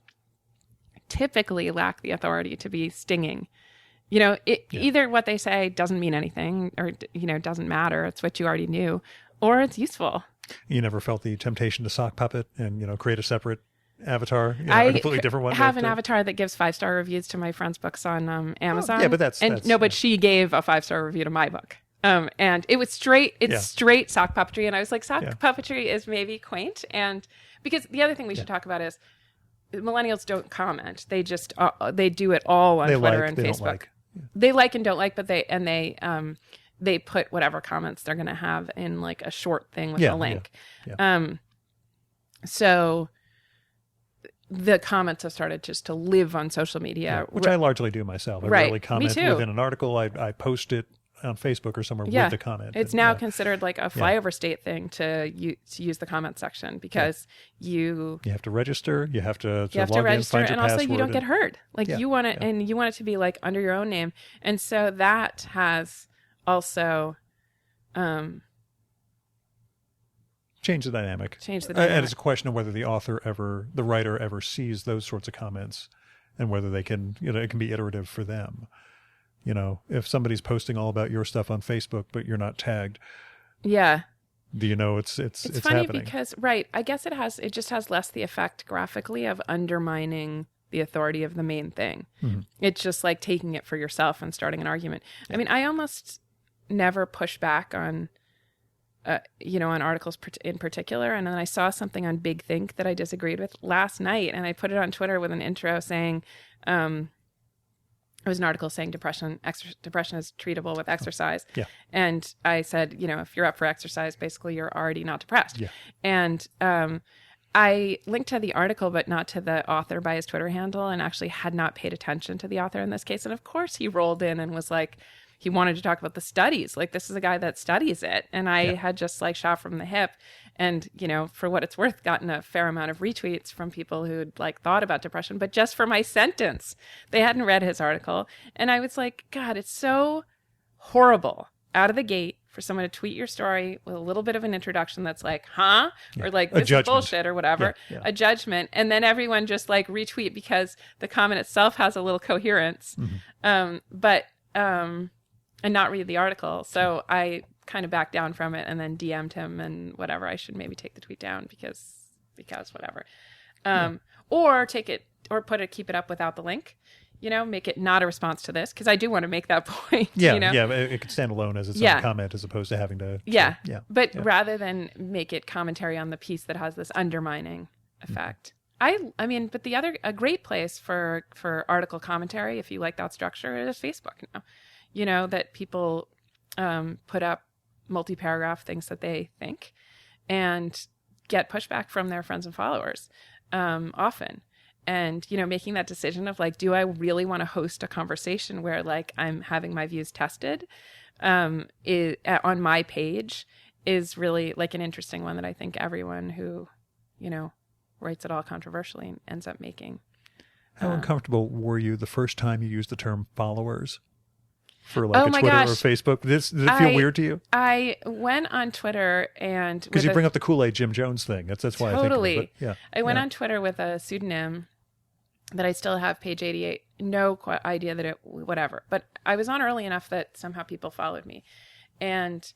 typically lack the authority to be stinging. Either what they say doesn't mean anything, or, doesn't matter. It's what you already knew, or it's useful.
You never felt the temptation to sock puppet and, create a separate avatar, a completely different one?
I have an avatar that gives 5-star reviews to my friend's books on Amazon.
Oh, yeah, but that's
she gave a 5-star review to my book. And it was straight sock puppetry. And I was like, sock puppetry is maybe quaint. And because the other thing we should talk about is millennials don't comment. They just, they do it all on Twitter and Facebook. They like and don't like, but they put whatever comments they're going to have in like a short thing with a link. Yeah. So the comments have started just to live on social media.
Which I largely do myself. I rarely comment within an article. I post it on Facebook or somewhere with the comment.
It's now considered like a flyover state thing to use the comment section, because you
have to register, you have to
register,
in, find your
and also
password,
you don't get hurt. Like you want it, and you want it to be like under your own name. And so that has also
change the dynamic.
And
it's a question of whether the writer ever sees those sorts of comments and whether they can, it can be iterative for them. If somebody's posting all about your stuff on Facebook, but you're not tagged.
Yeah.
Do you know it's
funny
happening?
Because, right, I guess it just has less the effect graphically of undermining the authority of the main thing. Mm-hmm. It's just like taking it for yourself and starting an argument. Yeah. I mean, I almost never push back on, on articles in particular. And then I saw something on Big Think that I disagreed with last night, and I put it on Twitter with an intro saying, it was an article saying depression is treatable with exercise.
Yeah.
And I said, if you're up for exercise, basically you're already not depressed.
Yeah.
And I linked to the article, but not to the author by his Twitter handle, and actually had not paid attention to the author in this case. And of course he rolled in and was like, he wanted to talk about the studies. Like, this is a guy that studies it. And I had just like shot from the hip and, for what it's worth, gotten a fair amount of retweets from people who'd like thought about depression, but just for my sentence. They hadn't read his article. And I was like, God, it's so horrible out of the gate for someone to tweet your story with a little bit of an introduction that's like, huh? Yeah. Or like, this is bullshit or whatever, a judgment. And then everyone just like retweet because the comment itself has a little coherence. Mm-hmm. And not read the article. So I kind of backed down from it and then DM'd him and whatever. I should maybe take the tweet down because whatever. Or take it, or keep it up without the link, make it not a response to this. Cause I do want to make that point.
Yeah. It could stand alone as its own comment as opposed to having to.
But rather than make it commentary on the piece that has this undermining effect. Mm-hmm. I mean, but a great place for article commentary, if you like that structure, is Facebook now. That people put up multi-paragraph things that they think and get pushback from their friends and followers often. And, making that decision of like, do I really want to host a conversation where like I'm having my views tested on my page is really like an interesting one that I think everyone who, writes it all controversially ends up making.
How uncomfortable were you the first time you used the term followers? For like a Twitter or Facebook? Did it feel weird to you?
I went on Twitter and...
Because you bring up the Kool-Aid Jim Jones thing. That's why
totally.
I think of it.
I went on Twitter with a pseudonym that I still have, page 88. No idea that whatever. But I was on early enough that somehow people followed me. And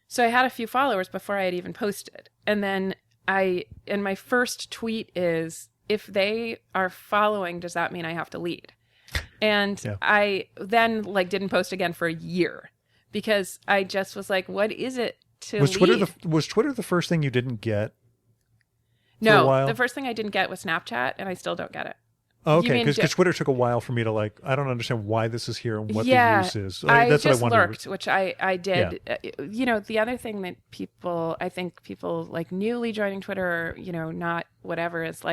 so I had a few followers before I had even posted. And then my first tweet is, if they are following, does that mean I have to lead? And I then didn't post again for a year because I just was like, what is it to lead?
Was Twitter the first thing you didn't get?
No, the first thing I didn't get was Snapchat, and I still don't get it.
Oh, okay, because Twitter took a while for me to I don't understand why this is here and what the use is.
That's just what I lurked, which I did. Yeah. The other thing that I think people newly joining Twitter, not whatever, is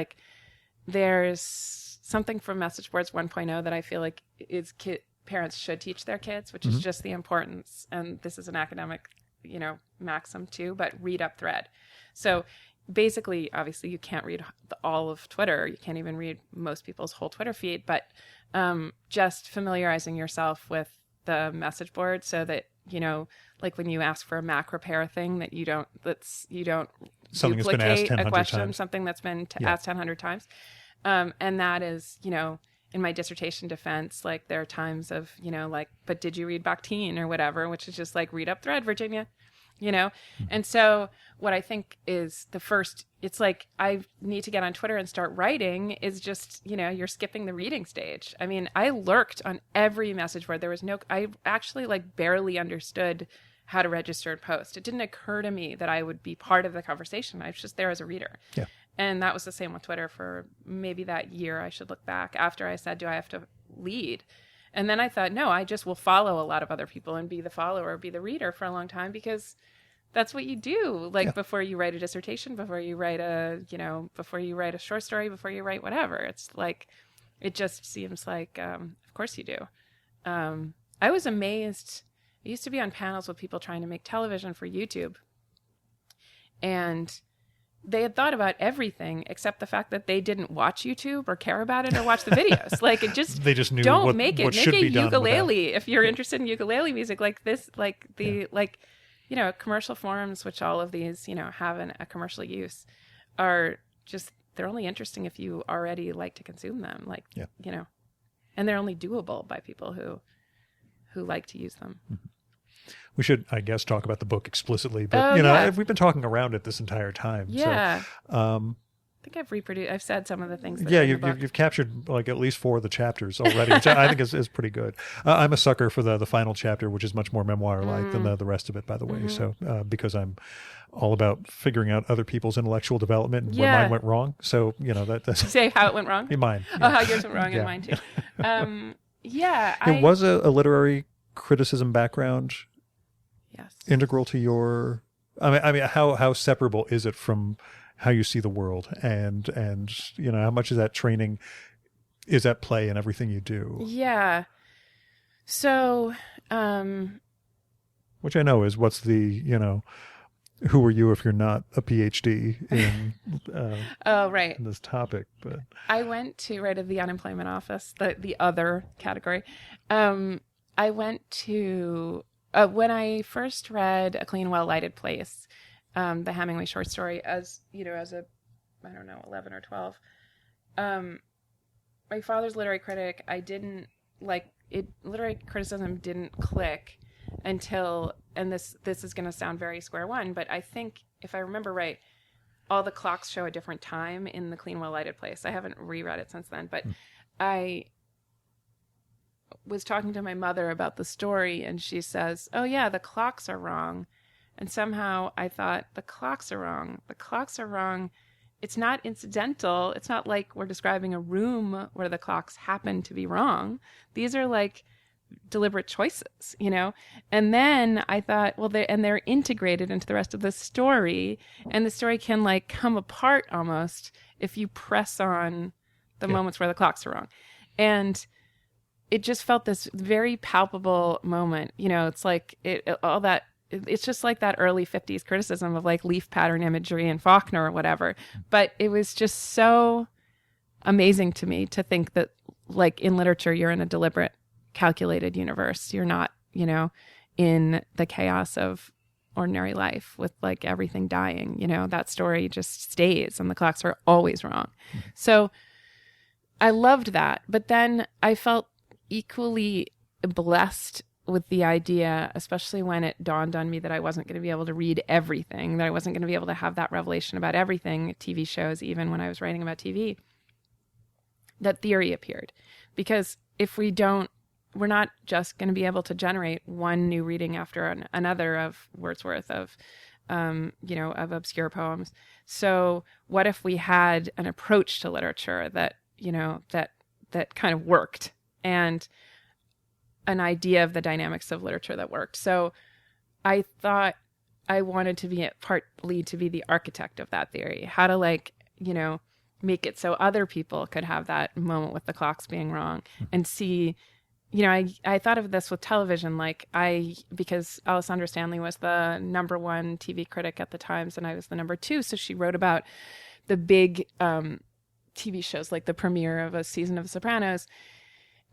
there's something from Message Boards 1.0 that I feel like parents should teach their kids, which is just the importance, and this is an academic, maxim too, but read up thread. So basically, obviously, you can't read all of Twitter. You can't even read most people's whole Twitter feed, but just familiarizing yourself with the message board so that, when you ask for a Mac repair thing, that you don't
something that's been asked 1000
question,
times.
Something that's been asked 100 times. And that is, in my dissertation defense, there are times of, but did you read Bakhtin or whatever, which is just read up thread, Virginia, Mm-hmm. And so what I think is the first, it's I need to get on Twitter and start writing is just, you're skipping the reading stage. I mean, I lurked on every message board. I actually barely understood how to register and post. It didn't occur to me that I would be part of the conversation. I was just there as a reader.
Yeah.
And that was the same with Twitter for maybe that year. I should look back after I said, do I have to lead? And then I thought, no, I just will follow a lot of other people and be the follower, be the reader for a long time, because that's what you do. Before you write a dissertation, before you write before you write a short story, before you write whatever. It's it just seems of course you do. I was amazed. I used to be on panels with people trying to make television for YouTube. And they had thought about everything except the fact that they didn't watch YouTube or care about it or watch the videos.
They just knew
don't
what,
make it.
What
make
should
a
be done
ukulele if you're interested in ukulele music, commercial forums, which all of these, have a commercial use, are just they're only interesting if you already like to consume them. Like,
yeah.
you know, and they're only doable by people who like to use them.
Mm-hmm. We should, I guess, talk about the book explicitly, but you know, we've been talking around it this entire time.
Yeah.
So,
I think I've said some of the things. That
you've captured like at least 4 of the chapters already, which I think is pretty good. I'm a sucker for the final chapter, which is much more memoir-like than the rest of it, by the way. So because I'm all about figuring out other people's intellectual development and where mine went wrong. So you know that's
say how it went wrong.
Mine.
Yeah. Oh, how yours went wrong and mine too.
It was a literary criticism background.
Yes.
Integral to your. I mean, how separable is it from how you see the world, and you know, how much of that training is at play in everything you do?
Yeah. So,
which I know is what's the, you know, who are you if you're not a PhD in in this topic? But
I went to the unemployment office, the other category. I went to when I first read A Clean, Well-Lighted Place, the Hemingway short story, as you know, as a, I don't know, 11 or 12. My father's literary critic. I didn't like it. Literary criticism didn't click until, and this is going to sound very square one, but I think if I remember right, all the clocks show a different time in The Clean, Well-Lighted Place. I haven't reread it since then, but I was talking to my mother about the story, and she says, "Oh yeah, the clocks are wrong." And somehow I thought, the clocks are wrong. The clocks are wrong. It's not incidental. It's not like we're describing a room where the clocks happen to be wrong. These are like deliberate choices, you know? And then I thought, well, they're integrated into the rest of the story, and the story can like come apart almost if you press on the moments where the clocks are wrong. And it just felt this very palpable moment, you know, it's like it's just like that early 50s criticism of like leaf pattern imagery and Faulkner or whatever. But it was just so amazing to me to think that like in literature, you're in a deliberate, calculated universe. You're not, you know, in the chaos of ordinary life with like everything dying, you know, that story just stays and the clocks are always wrong. So I loved that. But then I felt equally blessed with the idea, especially when it dawned on me that I wasn't going to be able to read everything, that I wasn't going to be able to have that revelation about everything, TV shows, even when I was writing about TV, that theory appeared. Because if we're not just going to be able to generate one new reading after another of Wordsworth, of obscure poems. So what if we had an approach to literature that, you know, that kind of worked, and an idea of the dynamics of literature that worked. So I thought I wanted to be partly to be the architect of that theory, how to like, you know, make it so other people could have that moment with the clocks being wrong and see, you know, I thought of this with television, because Alessandra Stanley was the #1 TV critic at the Times and I was the #2. So she wrote about the big TV shows, like the premiere of a season of The Sopranos.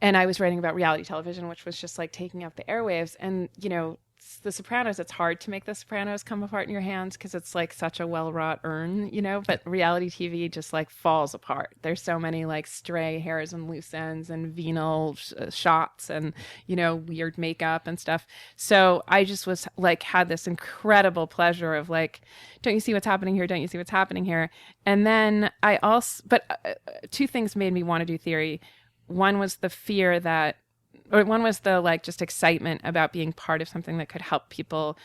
And I was writing about reality television, which was just like taking up the airwaves. And, you know, The Sopranos, it's hard to make The Sopranos come apart in your hands because it's like such a well-wrought urn, you know, but reality TV just like falls apart. There's so many like stray hairs and loose ends and venal shots and, you know, weird makeup and stuff. So I just was like, had this incredible pleasure of like, don't you see what's happening here? Don't you see what's happening here? And then two things made me want to do theory. One was the fear one was the like just excitement about being part of something that could help people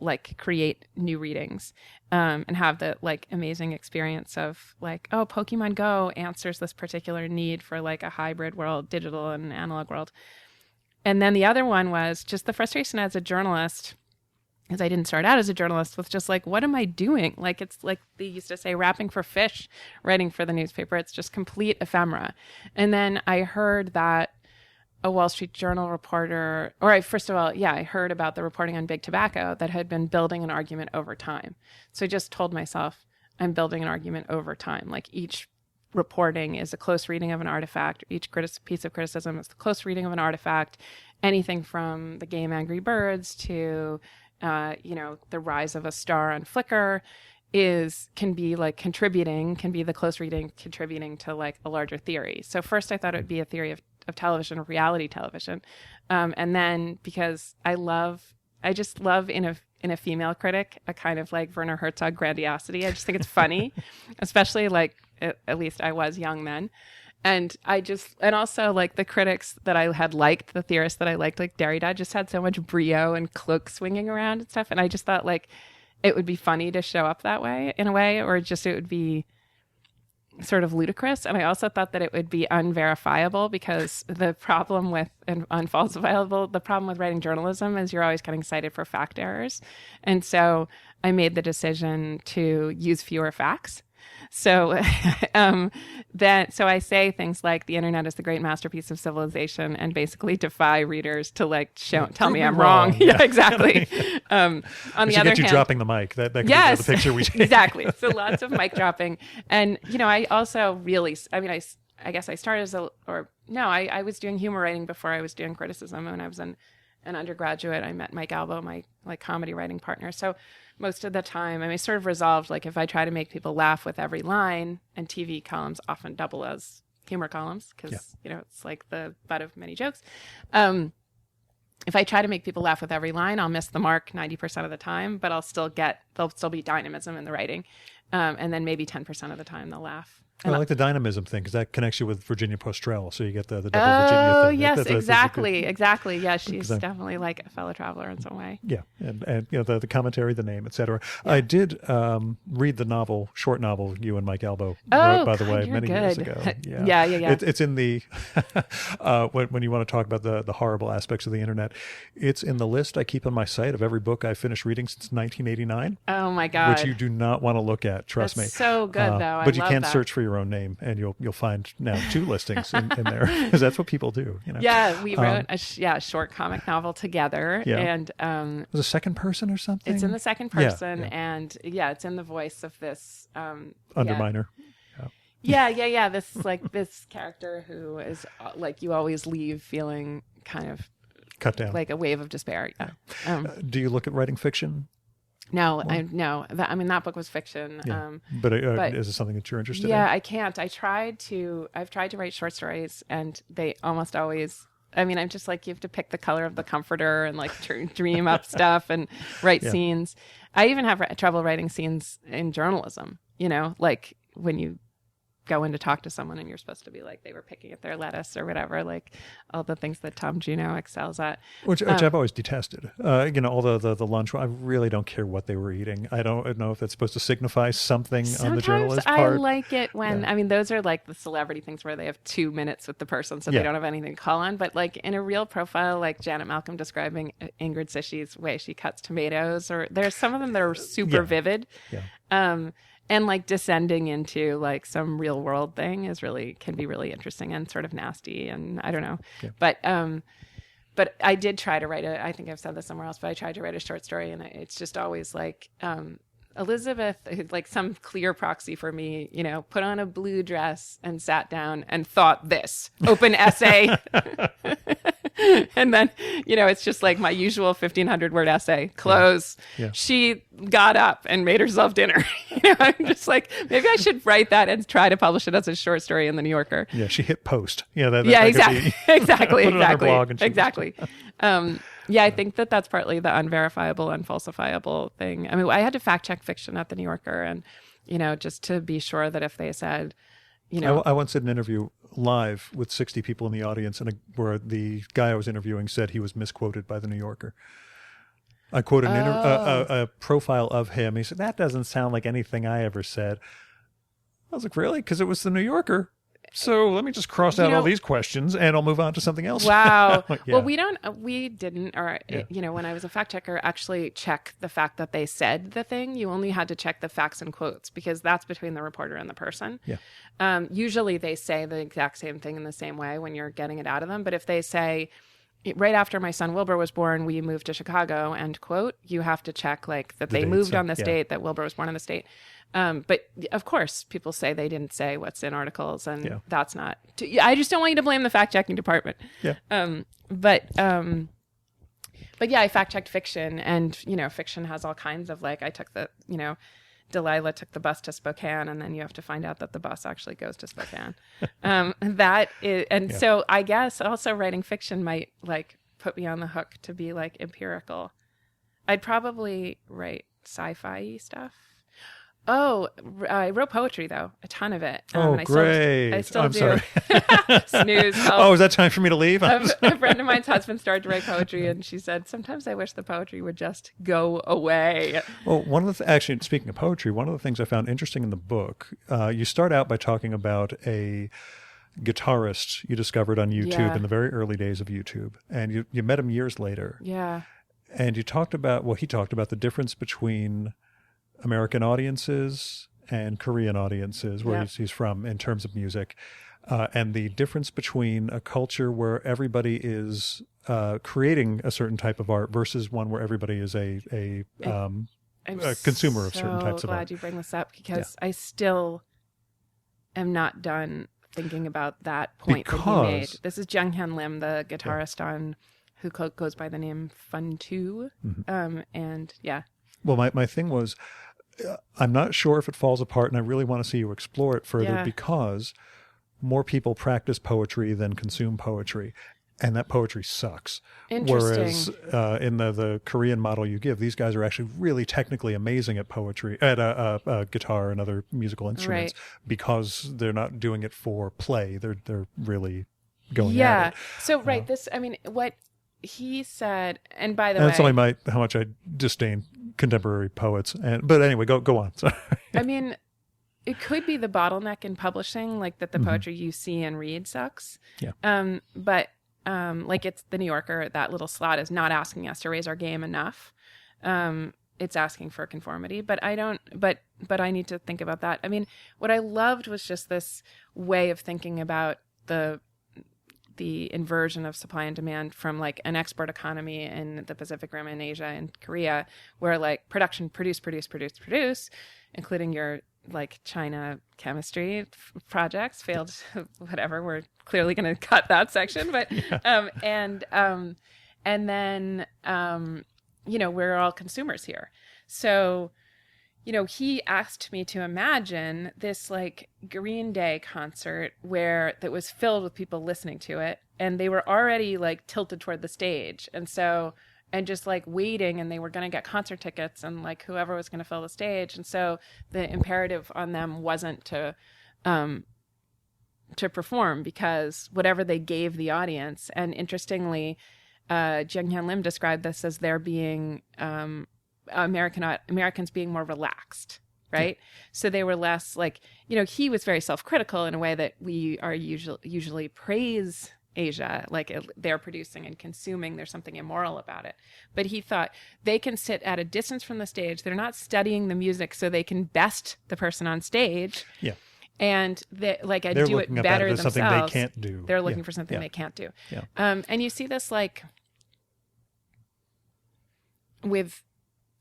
like create new readings and have the like amazing experience of like, oh, Pokemon Go answers this particular need for like a hybrid world, digital and analog world. And then the other one was just the frustration as a journalist, because I didn't start out as a journalist, with just like, what am I doing? Like, it's like they used to say, wrapping for fish, writing for the newspaper. It's just complete ephemera. And then I heard that a Wall Street Journal reporter, I heard about the reporting on big tobacco that had been building an argument over time. So I just told myself, I'm building an argument over time. Like each reporting is a close reading of an artifact. Each piece of criticism is a close reading of an artifact. Anything from the game Angry Birds to the rise of a star on Flickr. can be like can be the close reading contributing to like a larger theory. So first I thought it would be a theory of television, of reality television. And then because I just love in a female critic a kind of like Werner Herzog grandiosity. I just think it's funny, especially like at least I was young then. And also like the critics that I had liked, the theorists that I liked, like Derrida, just had so much brio and cloak swinging around and stuff. And I just thought like it would be funny to show up that way in a way, or just it would be sort of ludicrous. And I also thought that it would be unverifiable, because the problem with and unfalsifiable, the problem with writing journalism is you're always getting cited for fact errors. And so I made the decision to use fewer facts. So so I say things like the internet is the great masterpiece of civilization, and basically defy readers to like tell me I'm wrong. Yeah, exactly. On the other hand,
dropping the mic. That could be the picture we take.
Exactly. So lots of mic dropping. And, I also really, I guess I started I was doing humor writing before I was doing criticism. When I was an undergraduate, I met Mike Albo, my like comedy writing partner. So most of the time, I sort of resolved, like, if I try to make people laugh with every line, and TV columns often double as humor columns because, it's like the butt of many jokes. If I try to make people laugh with every line, I'll miss the mark 90% of the time, but there'll still be dynamism in the writing. And then maybe 10% of the time they'll laugh.
I like the dynamism thing, because that connects you with Virginia Postrel, so you get the double Virginia thing.
Oh, yes, exactly. Yeah, she's definitely like a fellow traveler in some way.
Yeah, and the commentary, the name, etc. Yeah. I did read the short novel you and Mike Albo wrote, by the way, many years ago.
Yeah.
It's in the when you want to talk about the horrible aspects of the internet, it's in the list I keep on my site of every book I've finished reading since 1989.
Oh my God!
Which you do not want to look at. Trust me.
So good though.
But you can search for your own name, and you'll find now 2 listings in there, because that's what people do.
Yeah, we wrote a short comic novel together, and
it was a second person or something.
It's in the second person, and it's in the voice of this
underminer.
Yeah. This character who is like you always leave feeling kind of
cut down,
like a wave of despair. Yeah.
Do you look at writing fiction?
No, that book was fiction.
Yeah. But is it something that you're interested in?
Yeah, I can't. I've tried to write short stories, and they almost always, I'm just like, you have to pick the color of the comforter and like dream up stuff and write scenes. I even have trouble writing scenes in journalism, like when you go in to talk to someone and you're supposed to be like they were picking at their lettuce or whatever, like all the things that Tom Juneau excels at.
Which I've always detested. All the lunch, I really don't care what they were eating. I don't know if it's supposed to signify something on the journalist part.
I like it when, those are like the celebrity things where they have 2 minutes with the person, so they don't have anything to call on. But like in a real profile, like Janet Malcolm describing Ingrid Sishy's way she cuts tomatoes, or there's some of them that are super vivid. Yeah. And like descending into like some real world thing can be really interesting and sort of nasty, and I don't know. Yeah. But I did try to write I think I've said this somewhere else, but I tried to write a short story, and it's just always like Elizabeth, like some clear proxy for me, put on a blue dress and sat down and thought this open essay. And then, it's just like my usual 1,500 word essay, close. Yeah. She got up and made herself dinner. I'm just like, maybe I should write that and try to publish it as a short story in the New Yorker.
Yeah, she hit post. Yeah,
exactly. Exactly.
Put it on her blog and
exactly. I think that's partly the unverifiable, unfalsifiable thing. I had to fact check fiction at the New Yorker, and, just to be sure that if they said,
I once did an interview live with 60 people in the audience, and where the guy I was interviewing said he was misquoted by the New Yorker. I quoted a profile of him. He said, "That doesn't sound like anything I ever said." I was like, "Really?" Because it was the New Yorker. So let me just cross out all these questions, and I'll move on to something else.
Wow. Well, we didn't, when I was a fact checker, actually check the fact that they said the thing. You only had to check the facts and quotes, because that's between the reporter and the person. Yeah. Usually they say the exact same thing in the same way when you're getting it out of them. But if they say, right after my son Wilbur was born, we moved to Chicago, end quote, you have to check like that they moved on this date, that Wilbur was born on this date. But of course, people say they didn't say what's in articles, and that's not. I just don't want you to blame the fact checking department. Yeah. But I fact checked fiction, and fiction has all kinds of like. I took the Delilah took the bus to Spokane, and then you have to find out that the bus actually goes to Spokane. So I guess also writing fiction might like put me on the hook to be like empirical. I'd probably write sci-fi stuff. Oh, I wrote poetry though, a ton of it.
Great!
I still
I'm
do.
sorry.
Snooze.
Oh, is that time for me to leave?
A friend of mine's husband started to write poetry, and she said, "Sometimes I wish the poetry would just go away."
Well, actually, speaking of poetry, one of the things I found interesting in the book, you start out by talking about a guitarist you discovered on YouTube in the very early days of YouTube, and you met him years later.
Yeah.
And he talked about the difference between American audiences and Korean audiences, where he's from, in terms of music, and the difference between a culture where everybody is creating a certain type of art versus one where everybody is a consumer of certain types of art.
I'm glad you bring this up, because I still am not done thinking about that point that he made. This is Jung-hyun Lim, the guitarist who goes by the name Fun2.
Well, my thing was, I'm not sure if it falls apart, and I really want to see you explore it further, because more people practice poetry than consume poetry, and that poetry sucks. Whereas in the Korean model you give, these guys are actually really technically amazing at poetry, at guitar and other musical instruments, because they're not doing it for play. They're really going at it.
So this, I mean, what he said, and by the way,
that's only how much I disdain contemporary poets. But anyway, go on. Sorry.
I mean, it could be the bottleneck in publishing, like that the poetry you see and read sucks.
Yeah.
But like it's the New Yorker, that little slot is not asking us to raise our game enough. It's asking for conformity, but I don't. But I need to think about that. I mean, what I loved was just this way of thinking about the inversion of supply and demand from like an export economy in the Pacific Rim, in Asia and Korea, where like production produce, including your like China chemistry projects failed, whatever. We're clearly going to cut that section, but and then we're all consumers here. So he asked me to imagine this like Green Day concert that was filled with people listening to it, and they were already like tilted toward the stage, and just like waiting, and they were going to get concert tickets, and like whoever was going to fill the stage, and so the imperative on them wasn't to perform, because whatever they gave the audience. And interestingly, Jung-hyun Lim described this as there being Americans being more relaxed, right? So they were less like, he was very self-critical in a way that we are usually praise Asia, like they're producing and consuming, there's something immoral about it. But he thought they can sit at a distance from the stage. They're not studying the music so they can best the person on stage. Yeah. And they're do it better themselves.
Something they can't do.
They're looking for something they can't do.
Yeah.
And you see this like with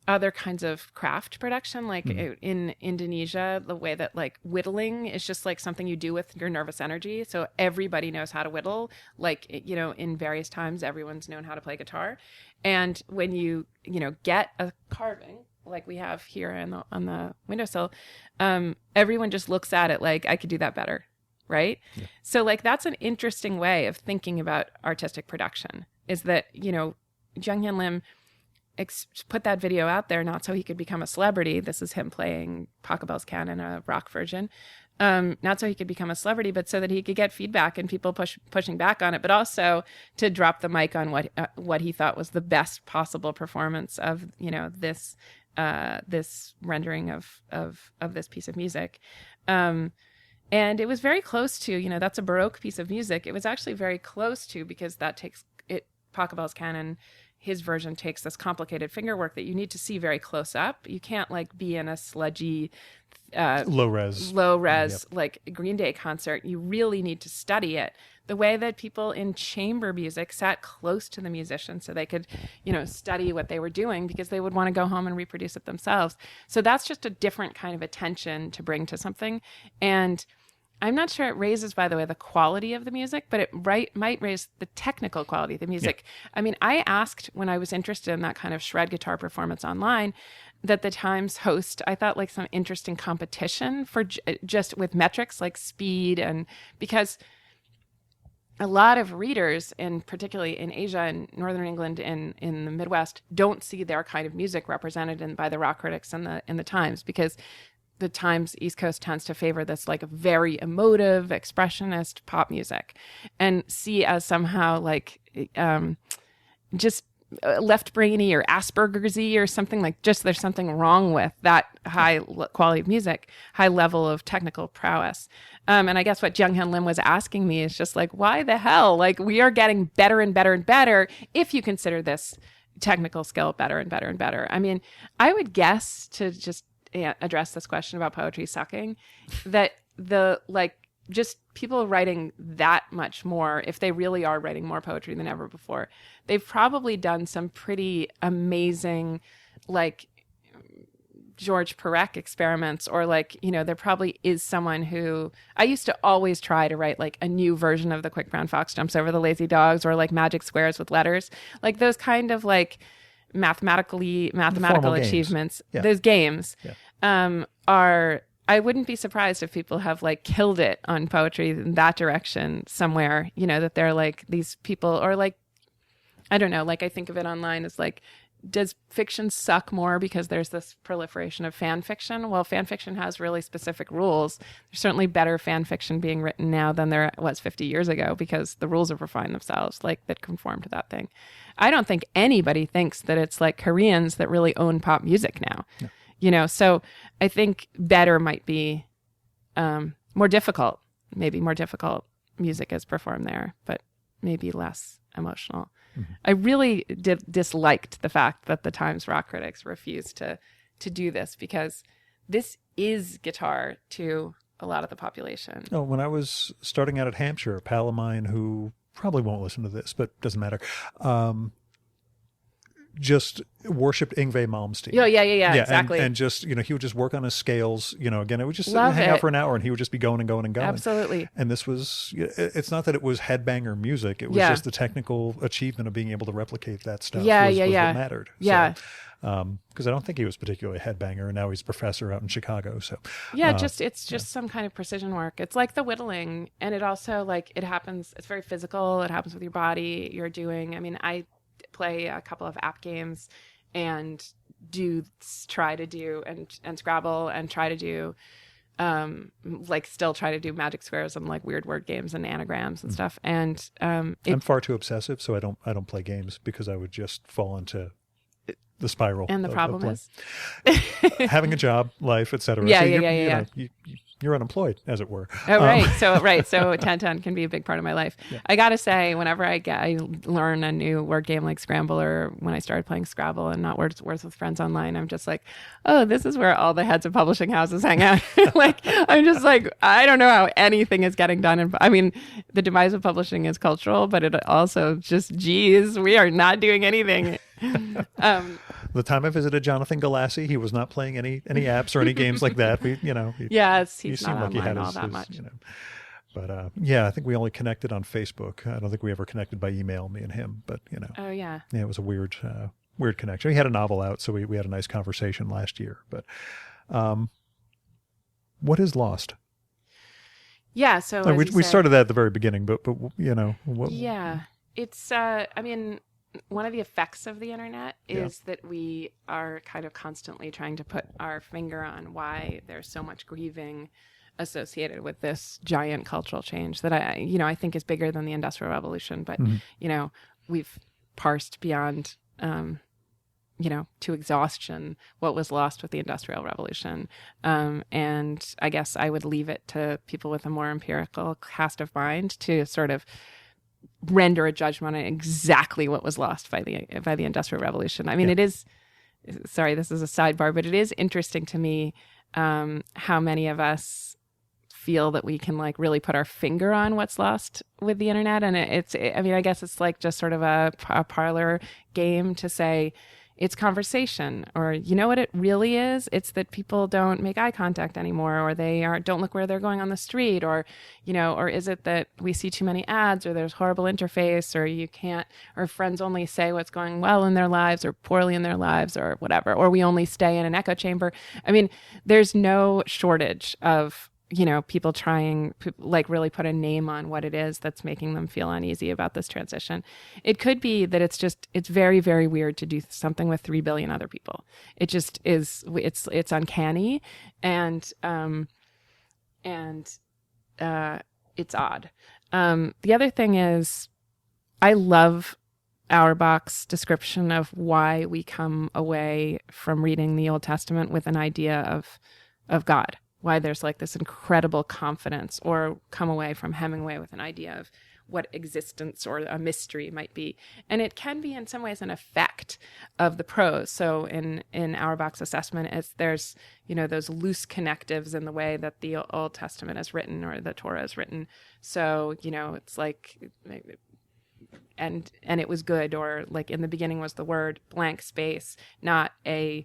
other kinds of craft production, like in Indonesia, the way that like whittling is just like something you do with your nervous energy. So everybody knows how to whittle. Like, in various times, everyone's known how to play guitar. And when you get a carving like we have here on the windowsill, everyone just looks at it like, I could do that better. Right. Yeah. So like, that's an interesting way of thinking about artistic production, is that, Jung-hyun Lim put that video out there not so he could become a celebrity. This is him playing Pachelbel's Canon, a rock version. Not so he could become a celebrity, but so that he could get feedback and people pushing back on it, but also to drop the mic on what he thought was the best possible performance of this rendering of this piece of music. And it was very close to, that's a Baroque piece of music. It was actually very close to, because Pachelbel's Canon, his version takes this complicated finger work that you need to see very close up. You can't like be in a sludgy,
low res,
like Green Day concert. You really need to study it the way that people in chamber music sat close to the musician so they could, study what they were doing, because they would want to go home and reproduce it themselves. So that's just a different kind of attention to bring to something. And I'm not sure it raises, by the way, the quality of the music, but it might raise the technical quality of the music. Yeah. I mean, I asked when I was interested in that kind of shred guitar performance online that the Times host, I thought like some interesting competition for just with metrics like speed, and because a lot of readers, and particularly in Asia and Northern England and in the Midwest, don't see their kind of music represented by the rock critics in the Times, because the Times East Coast tends to favor this like very emotive, expressionist pop music, and see as somehow like just left brainy or Asperger's-y or something, like just there's something wrong with that high quality of music, high level of technical prowess. And I guess what Jung Hyun Lim was asking me is just like, why the hell? Like, we are getting better and better and better if you consider this technical skill better and better and better. I mean, I would guess, to just address this question about poetry sucking, that just people writing that much more, if they really are writing more poetry than ever before, they've probably done some pretty amazing, like, George Perec experiments, or like, there probably is someone who, I used to always try to write like a new version of The Quick Brown Fox Jumps Over the Lazy Dogs, or like Magic Squares with Letters, like those kind of like mathematical achievements.
Yeah.
Those games
Yeah.
I wouldn't be surprised if people have like killed it on poetry in that direction somewhere, that they're like these people, or like, I don't know, like I think of it online as like, does fiction suck more because there's this proliferation of fan fiction? Well, fan fiction has really specific rules. There's certainly better fan fiction being written now than there was 50 years ago, because the rules have refined themselves, like, that conform to that thing. I don't think anybody thinks that it's like Koreans that really own pop music now. No. So I think better might be more difficult. Maybe more difficult music is performed there, but maybe less emotional. Mm-hmm. I really disliked the fact that the Times rock critics refused to do this, because this is guitar to a lot of the population.
Oh, when I was starting out at Hampshire, a pal of mine who probably won't listen to this, but doesn't matter, just worshipped Yngwie Malmsteen.
Yeah, exactly.
And just, he would just work on his scales, again, it would just
Love
hang
it.
out for an hour, and he would just be going and going and going.
Absolutely.
And this was, it's not that it was headbanger music. It was just the technical achievement of being able to replicate that stuff was what mattered.
Yeah.
Because I don't think he was particularly a headbanger, and now he's a professor out in Chicago. So
it's just some kind of precision work. It's like the whittling, and it also, like, it happens, it's very physical. It happens with your body. You're doing, I mean, I play a couple of app games and try to do Scrabble, and try to do still try to do Magic Squares and like weird word games and anagrams and stuff. And I'm
far too obsessive, so I don't play games, because I would just fall into the spiral.
And the problem is
having a job, life, etc. You're unemployed, as it were.
Oh, right. So 1010 can be a big part of my life. Yeah. I got to say, whenever I learn a new word game like Scramble, or when I started playing Scrabble and Not Words with Friends online, I'm just like, oh, this is where all the heads of publishing houses hang out. Like, I'm just like, I don't know how anything is getting done. And I mean, the demise of publishing is cultural, but it also just, geez, we are not doing anything.
The time I visited Jonathan Galassi, he was not playing any apps or any games like that. He
he's not
like he had
all that much.
But I think we only connected on Facebook. I don't think we ever connected by email, me and him. But
Oh yeah.
Yeah, it was a weird connection. He had a novel out, so we had a nice conversation last year. But what is lost?
Yeah. So
we started that at the very beginning, but what?
Yeah, it's I mean, one of the effects of the internet is that we are kind of constantly trying to put our finger on why there's so much grieving associated with this giant cultural change that I think is bigger than the Industrial Revolution. But, we've parsed beyond, to exhaustion what was lost with the Industrial Revolution. And I guess I would leave it to people with a more empirical cast of mind to sort of render a judgment on exactly what was lost by the Industrial Revolution. I mean, it is, sorry, this is a sidebar, but it is interesting to me how many of us feel that we can like really put our finger on what's lost with the internet. And I guess it's like just sort of a parlor game to say, it's conversation. Or you know what it really is? It's that people don't make eye contact anymore, or don't look where they're going on the street, or, or is it that we see too many ads, or there's horrible interface, or you can't, or friends only say what's going well in their lives or poorly in their lives or whatever, or we only stay in an echo chamber. I mean, there's no shortage of people trying like really put a name on what it is that's making them feel uneasy about this transition. It could be that it's very, very weird to do something with 3 billion other people. It just is, it's uncanny and it's odd. The other thing is I love Auerbach's description of why we come away from reading the Old Testament with an idea of God. Why there's like this incredible confidence, or come away from Hemingway with an idea of what existence or a mystery might be. And it can be in some ways an effect of the prose. So in Auerbach's assessment, there's, those loose connectives in the way that the Old Testament is written or the Torah is written. So, it's like, and it was good, or like in the beginning was the word, blank space, not a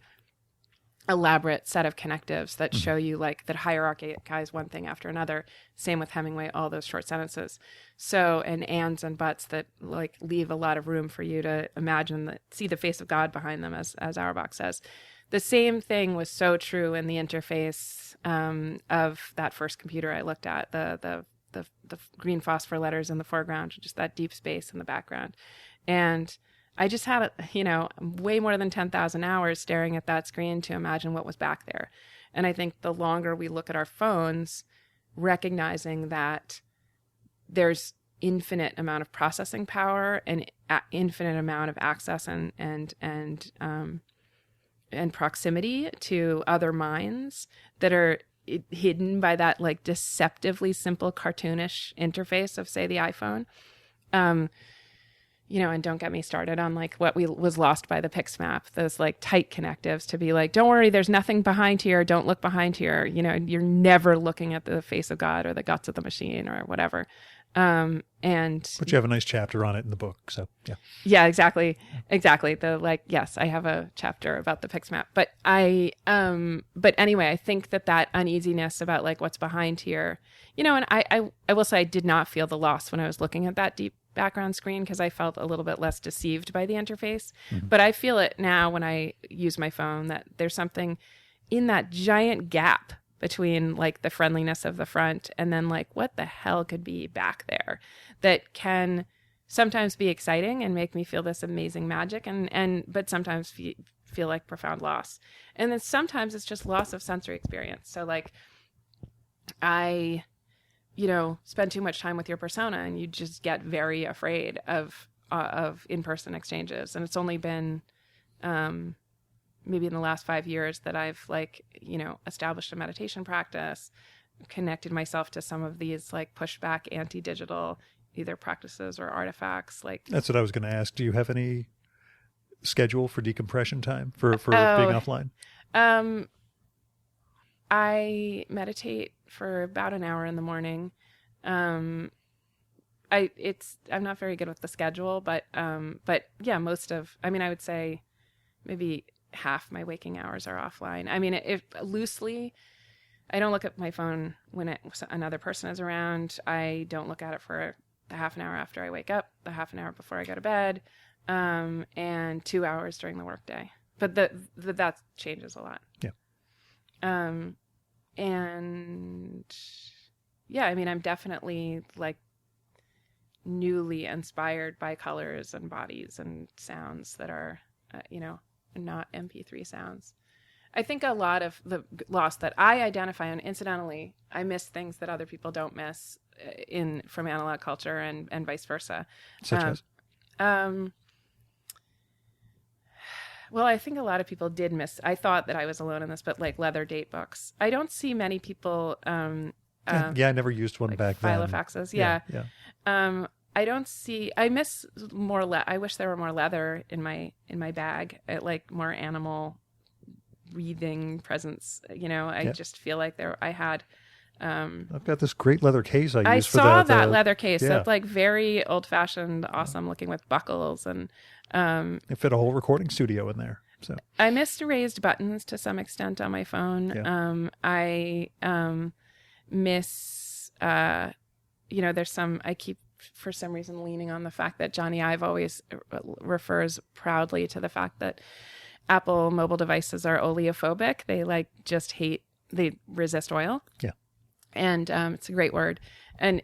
elaborate set of connectives that show you like that hierarchize one thing after another. Same with Hemingway, all those short sentences. So, and ands and buts that like leave a lot of room for you to imagine see the face of God behind them, as Auerbach says. The same thing was so true in the interface of that first computer I looked at, the green phosphor letters in the foreground, just that deep space in the background. And I just had, way more than 10,000 hours staring at that screen to imagine what was back there. And I think the longer we look at our phones, recognizing that there's infinite amount of processing power and infinite amount of access and proximity to other minds that are hidden by that like deceptively simple cartoonish interface of, say, the iPhone. And don't get me started on like what was lost by the Pix map, those like tight connectives to be like, don't worry, there's nothing behind here. Don't look behind here. You're never looking at the face of God or the guts of the machine or whatever. But
you have a nice chapter on it in the book. So
yeah, exactly. Yes, I have a chapter about the Pix map, but but anyway, I think that uneasiness about like what's behind here, and I will say I did not feel the loss when I was looking at that deep background screen, because I felt a little bit less deceived by the interface. Mm-hmm. But I feel it now when I use my phone, that there's something in that giant gap between like the friendliness of the front and then like what the hell could be back there, that can sometimes be exciting and make me feel this amazing magic, but sometimes feel like profound loss. And then sometimes it's just loss of sensory experience. So like I spend too much time with your persona and you just get very afraid of in-person exchanges. And it's only been maybe in the last 5 years that I've like, established a meditation practice, connected myself to some of these like pushback anti-digital either practices or artifacts. Like
that's what I was going to ask. Do you have any schedule for decompression time for being offline?
I meditate for about an hour in the morning. I'm not very good with the schedule, but yeah, I would say maybe half my waking hours are offline. I mean, if loosely, I don't look at my phone when another person is around. I don't look at it for the half an hour after I wake up, the half an hour before I go to bed, and 2 hours during the workday. But that changes a lot.
Yeah.
And yeah, I mean, I'm definitely like newly inspired by colors and bodies and sounds that are, not MP3 sounds. I think a lot of the loss that I identify, and incidentally, I miss things that other people don't miss from analog culture and vice versa.
Such as?
Well, I think a lot of people did miss. I thought that I was alone in this, but like leather date books. I don't see many people.
I never used one
like
back then.
Filofaxes, yeah. I don't see. I miss more. I wish there were more leather in my bag. Like more animal breathing presence. I just feel like I had.
I've got this great leather case I use for that.
I saw that leather case. That's like very old-fashioned, awesome looking with buckles, and
It fit a whole recording studio in there. So
I missed raised buttons to some extent on my phone.
Yeah.
I miss, there's I keep for some reason leaning on the fact that Johnny Ive always refers proudly to the fact that Apple mobile devices are oleophobic. They they resist oil.
Yeah.
And it's a great word. And,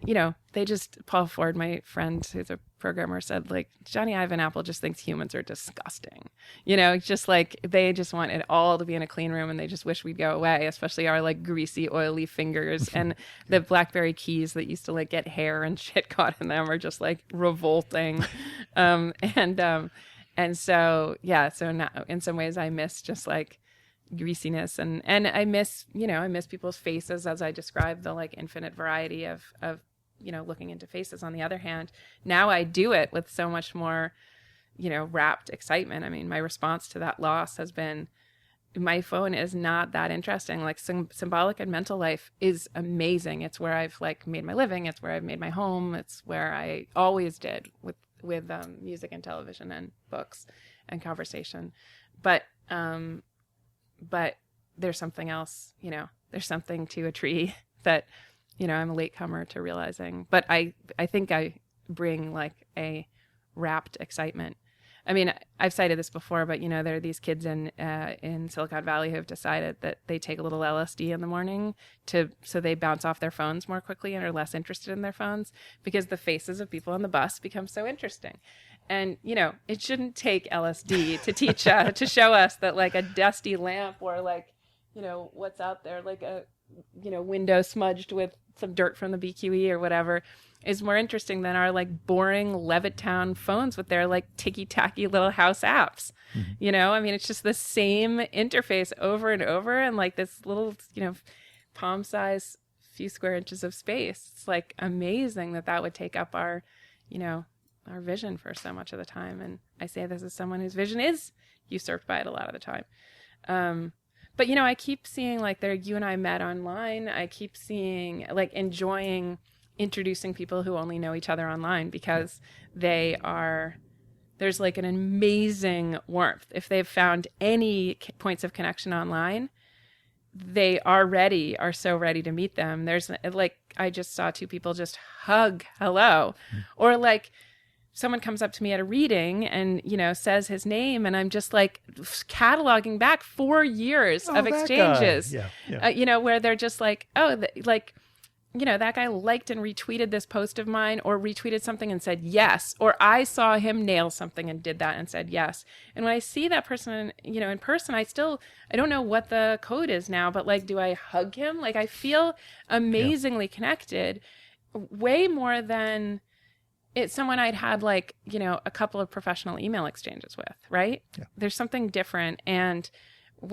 Paul Ford, my friend who's a programmer, said, like, Johnny Ive and Apple just thinks humans are disgusting. Just like they just want it all to be in a clean room and they just wish we'd go away, especially our like greasy, oily fingers. And the BlackBerry keys that used to like get hair and shit caught in them are just like revolting. And so, yeah, so now in some ways I miss just like greasiness and I miss people's faces as I described the like infinite variety of looking into faces. On the other hand, now I do it with so much more rapt excitement. I mean, my response to that loss has been, my phone is not that interesting. Like symbolic and mental life is amazing. It's where I've like made my living. It's where I've made my home. It's where I always did with music and television and books and conversation. But there's something else, there's something to a tree that, I'm a latecomer to realizing, but I think I bring like a rapt excitement. I mean, I've cited this before, but there are these kids in Silicon Valley who have decided that they take a little LSD in the morning so they bounce off their phones more quickly and are less interested in their phones because the faces of people on the bus become so interesting. And, it shouldn't take LSD to teach, to show us that like a dusty lamp or like, what's out there, like a, window smudged with some dirt from the BQE or whatever is more interesting than our like boring Levittown phones with their like ticky-tacky little house apps. Mm-hmm. I mean, it's just the same interface over and over and like this little, palm size few square inches of space. It's like amazing that would take up our our vision for so much of the time. And I say this as someone whose vision is usurped by it a lot of the time. But, I keep seeing like you and I met online. I keep seeing like enjoying introducing people who only know each other online because there's like an amazing warmth. If they've found any points of connection online, they are so ready to meet them. There's like, I just saw two people just hug hello, or like someone comes up to me at a reading and, says his name and I'm just like cataloging back 4 years of exchanges, where they're just like, that guy liked and retweeted this post of mine or retweeted something and said yes, or I saw him nail something and did that and said yes. And when I see that person, in person, I don't know what the code is now, but like, do I hug him? Like I feel amazingly connected, way more than it's someone I'd had like, a couple of professional email exchanges with, right? Yeah. There's something different. And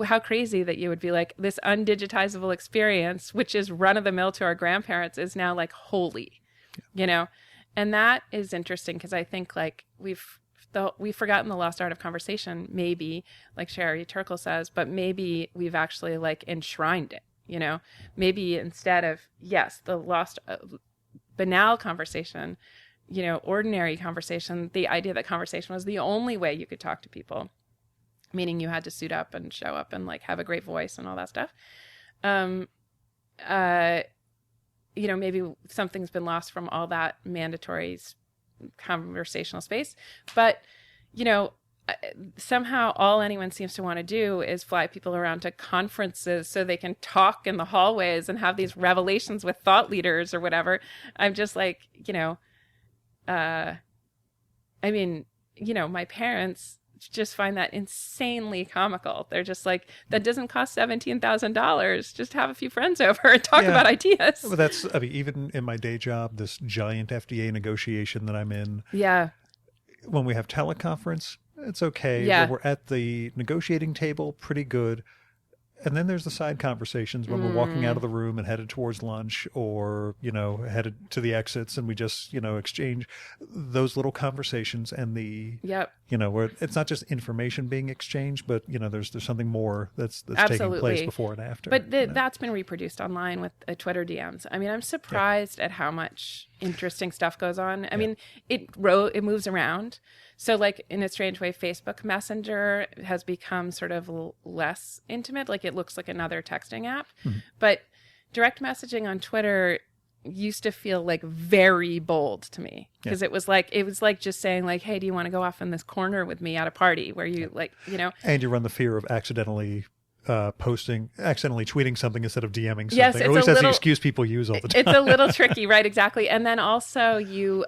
how crazy that you would be like, this undigitizable experience, which is run of the mill to our grandparents, is now like holy, And that is interesting because I think like we've forgotten the lost art of conversation, maybe, like Sherry Turkle says, but maybe we've actually like enshrined it, Maybe instead of, yes, the lost banal conversation, ordinary conversation, the idea that conversation was the only way you could talk to people, meaning you had to suit up and show up and like have a great voice and all that stuff. Maybe something's been lost from all that mandatory conversational space, but, somehow all anyone seems to want to do is fly people around to conferences so they can talk in the hallways and have these revelations with thought leaders or whatever. I'm just like, my parents just find that insanely comical. They're just like, that doesn't cost $17,000. Just have a few friends over and talk about ideas.
Well, even in my day job, this giant FDA negotiation that I'm in.
Yeah.
When we have teleconference, it's okay.
Yeah.
When we're at the negotiating table, pretty good. And then there's the side conversations when we're walking out of the room and headed towards lunch or, headed to the exits and we just, exchange those little conversations and where it's not just information being exchanged, but, there's something more that's taking place before and after.
But that's been reproduced online with Twitter DMs. I mean, I'm surprised at how much interesting stuff goes on. I mean, it moves around. So like in a strange way, Facebook Messenger has become sort of less intimate. Like it looks like another texting app, but direct messaging on Twitter used to feel like very bold to me because it was like just saying like, hey, do you want to go off in this corner with me at a party where you like, you know,
and you run the fear of accidentally tweeting something instead of DMing something.
Yes,
or at least that's the excuse people use all the time.
It's a little tricky, right? Exactly. And then also you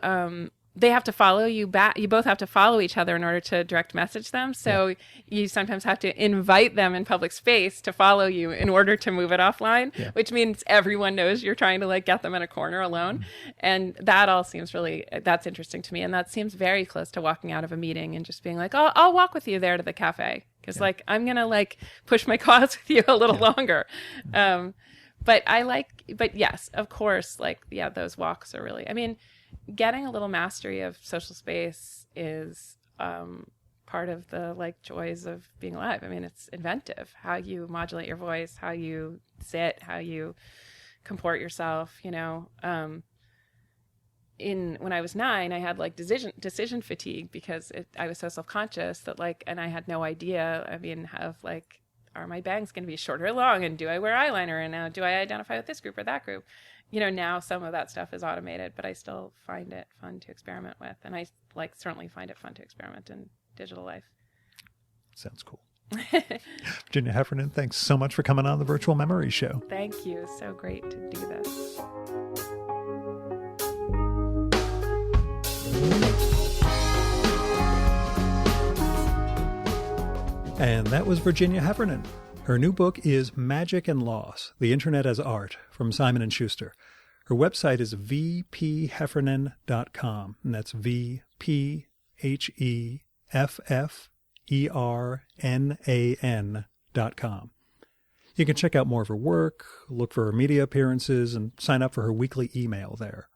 they have to follow you back. You both have to follow each other in order to direct message them. So you sometimes have to invite them in public space to follow you in order to move it offline, which means everyone knows you're trying to like get them in a corner alone. And that all seems that's interesting to me. And that seems very close to walking out of a meeting and just being like, oh, I'll walk with you there to the cafe. Because like, I'm going to like push my cause with you a little longer. But yes, of course, like, those walks are really, I mean, getting a little mastery of social space is part of the like joys of being alive. I mean, it's inventive, how you modulate your voice, how you sit, how you comport yourself, you know. When I was 9, I had like decision fatigue because I was so self-conscious that like, and I had no idea, I mean, of like, are my bangs going to be short or long? And do I wear eyeliner? And do I identify with this group or that group? You know, now some of that stuff is automated, but I still find it fun to experiment with. And I like certainly find it fun to experiment in digital life.
Sounds cool. Virginia Heffernan, thanks so much for coming on the Virtual Memories Show.
Thank you. It's so great to do this.
And that was Virginia Heffernan. Her new book is Magic and Loss, The Internet as Art, from Simon & Schuster. Her website is vpheffernan.com, and that's vpheffernan.com. You can check out more of her work, look for her media appearances, and sign up for her weekly email there.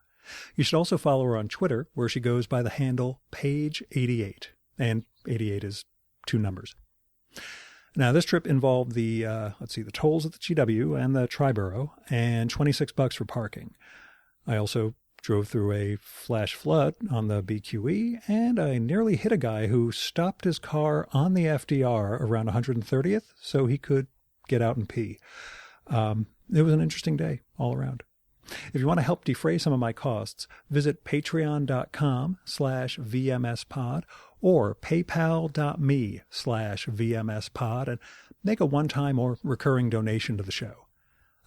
You should also follow her on Twitter, where she goes by the handle Page88, and 88 is 2 numbers. Now, this trip involved the tolls at the GW and the Triborough, and $26 for parking. I also drove through a flash flood on the BQE, and I nearly hit a guy who stopped his car on the FDR around 130th so he could get out and pee. It was an interesting day all around. If you want to help defray some of my costs, visit patreon.com/VMSpod or paypal.me/VMSpod and make a one-time or recurring donation to the show.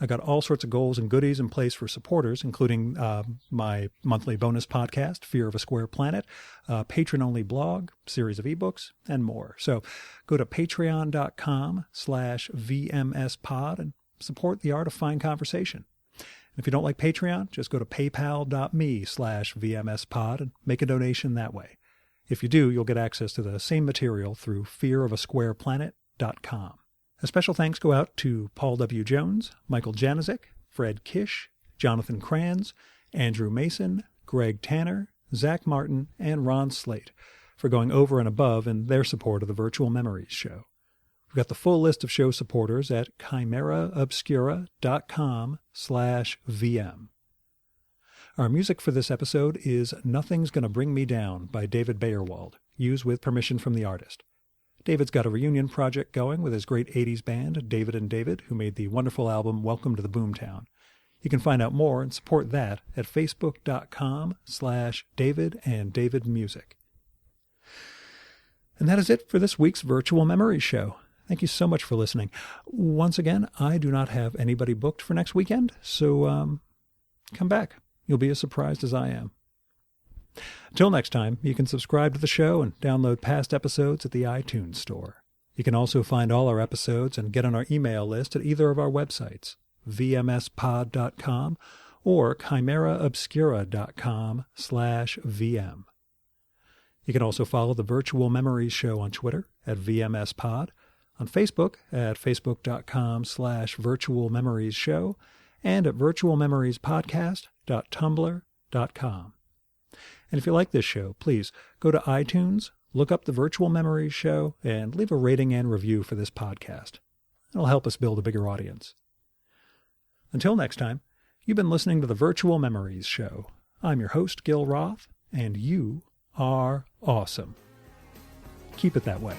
I got all sorts of goals and goodies in place for supporters, including my monthly bonus podcast, Fear of a Square Planet, patron-only blog, series of ebooks, and more. So go to patreon.com/VMSpod and support the art of fine conversation. If you don't like Patreon, just go to paypal.me/VMSpod and make a donation that way. If you do, you'll get access to the same material through fearofasquareplanet.com. A special thanks go out to Paul W. Jones, Michael Janizik, Fred Kish, Jonathan Kranz, Andrew Mason, Greg Tanner, Zach Martin, and Ron Slate for going over and above in their support of the Virtual Memories Show. We've got the full list of show supporters at chimeraobscura.com/VM. Our music for this episode is Nothing's Gonna Bring Me Down by David Bayerwald, used with permission from the artist. David's got a reunion project going with his great 80s band, David and David, who made the wonderful album Welcome to the Boomtown. You can find out more and support that at facebook.com/DavidandDavidMusic. And that is it for this week's Virtual Memories Show. Thank you so much for listening. Once again, I do not have anybody booked for next weekend, so come back. You'll be as surprised as I am. Until next time, you can subscribe to the show and download past episodes at the iTunes Store. You can also find all our episodes and get on our email list at either of our websites, vmspod.com or chimeraobscura.com/VM. You can also follow the Virtual Memories Show on Twitter at VMSpod, on Facebook at facebook.com/virtualmemoriesshow, and at virtualmemoriespodcast.tumblr.com. And if you like this show, please go to iTunes, look up the Virtual Memories Show, and leave a rating and review for this podcast. It'll help us build a bigger audience. Until next time, you've been listening to the Virtual Memories Show. I'm your host, Gil Roth, and you are awesome. Keep it that way.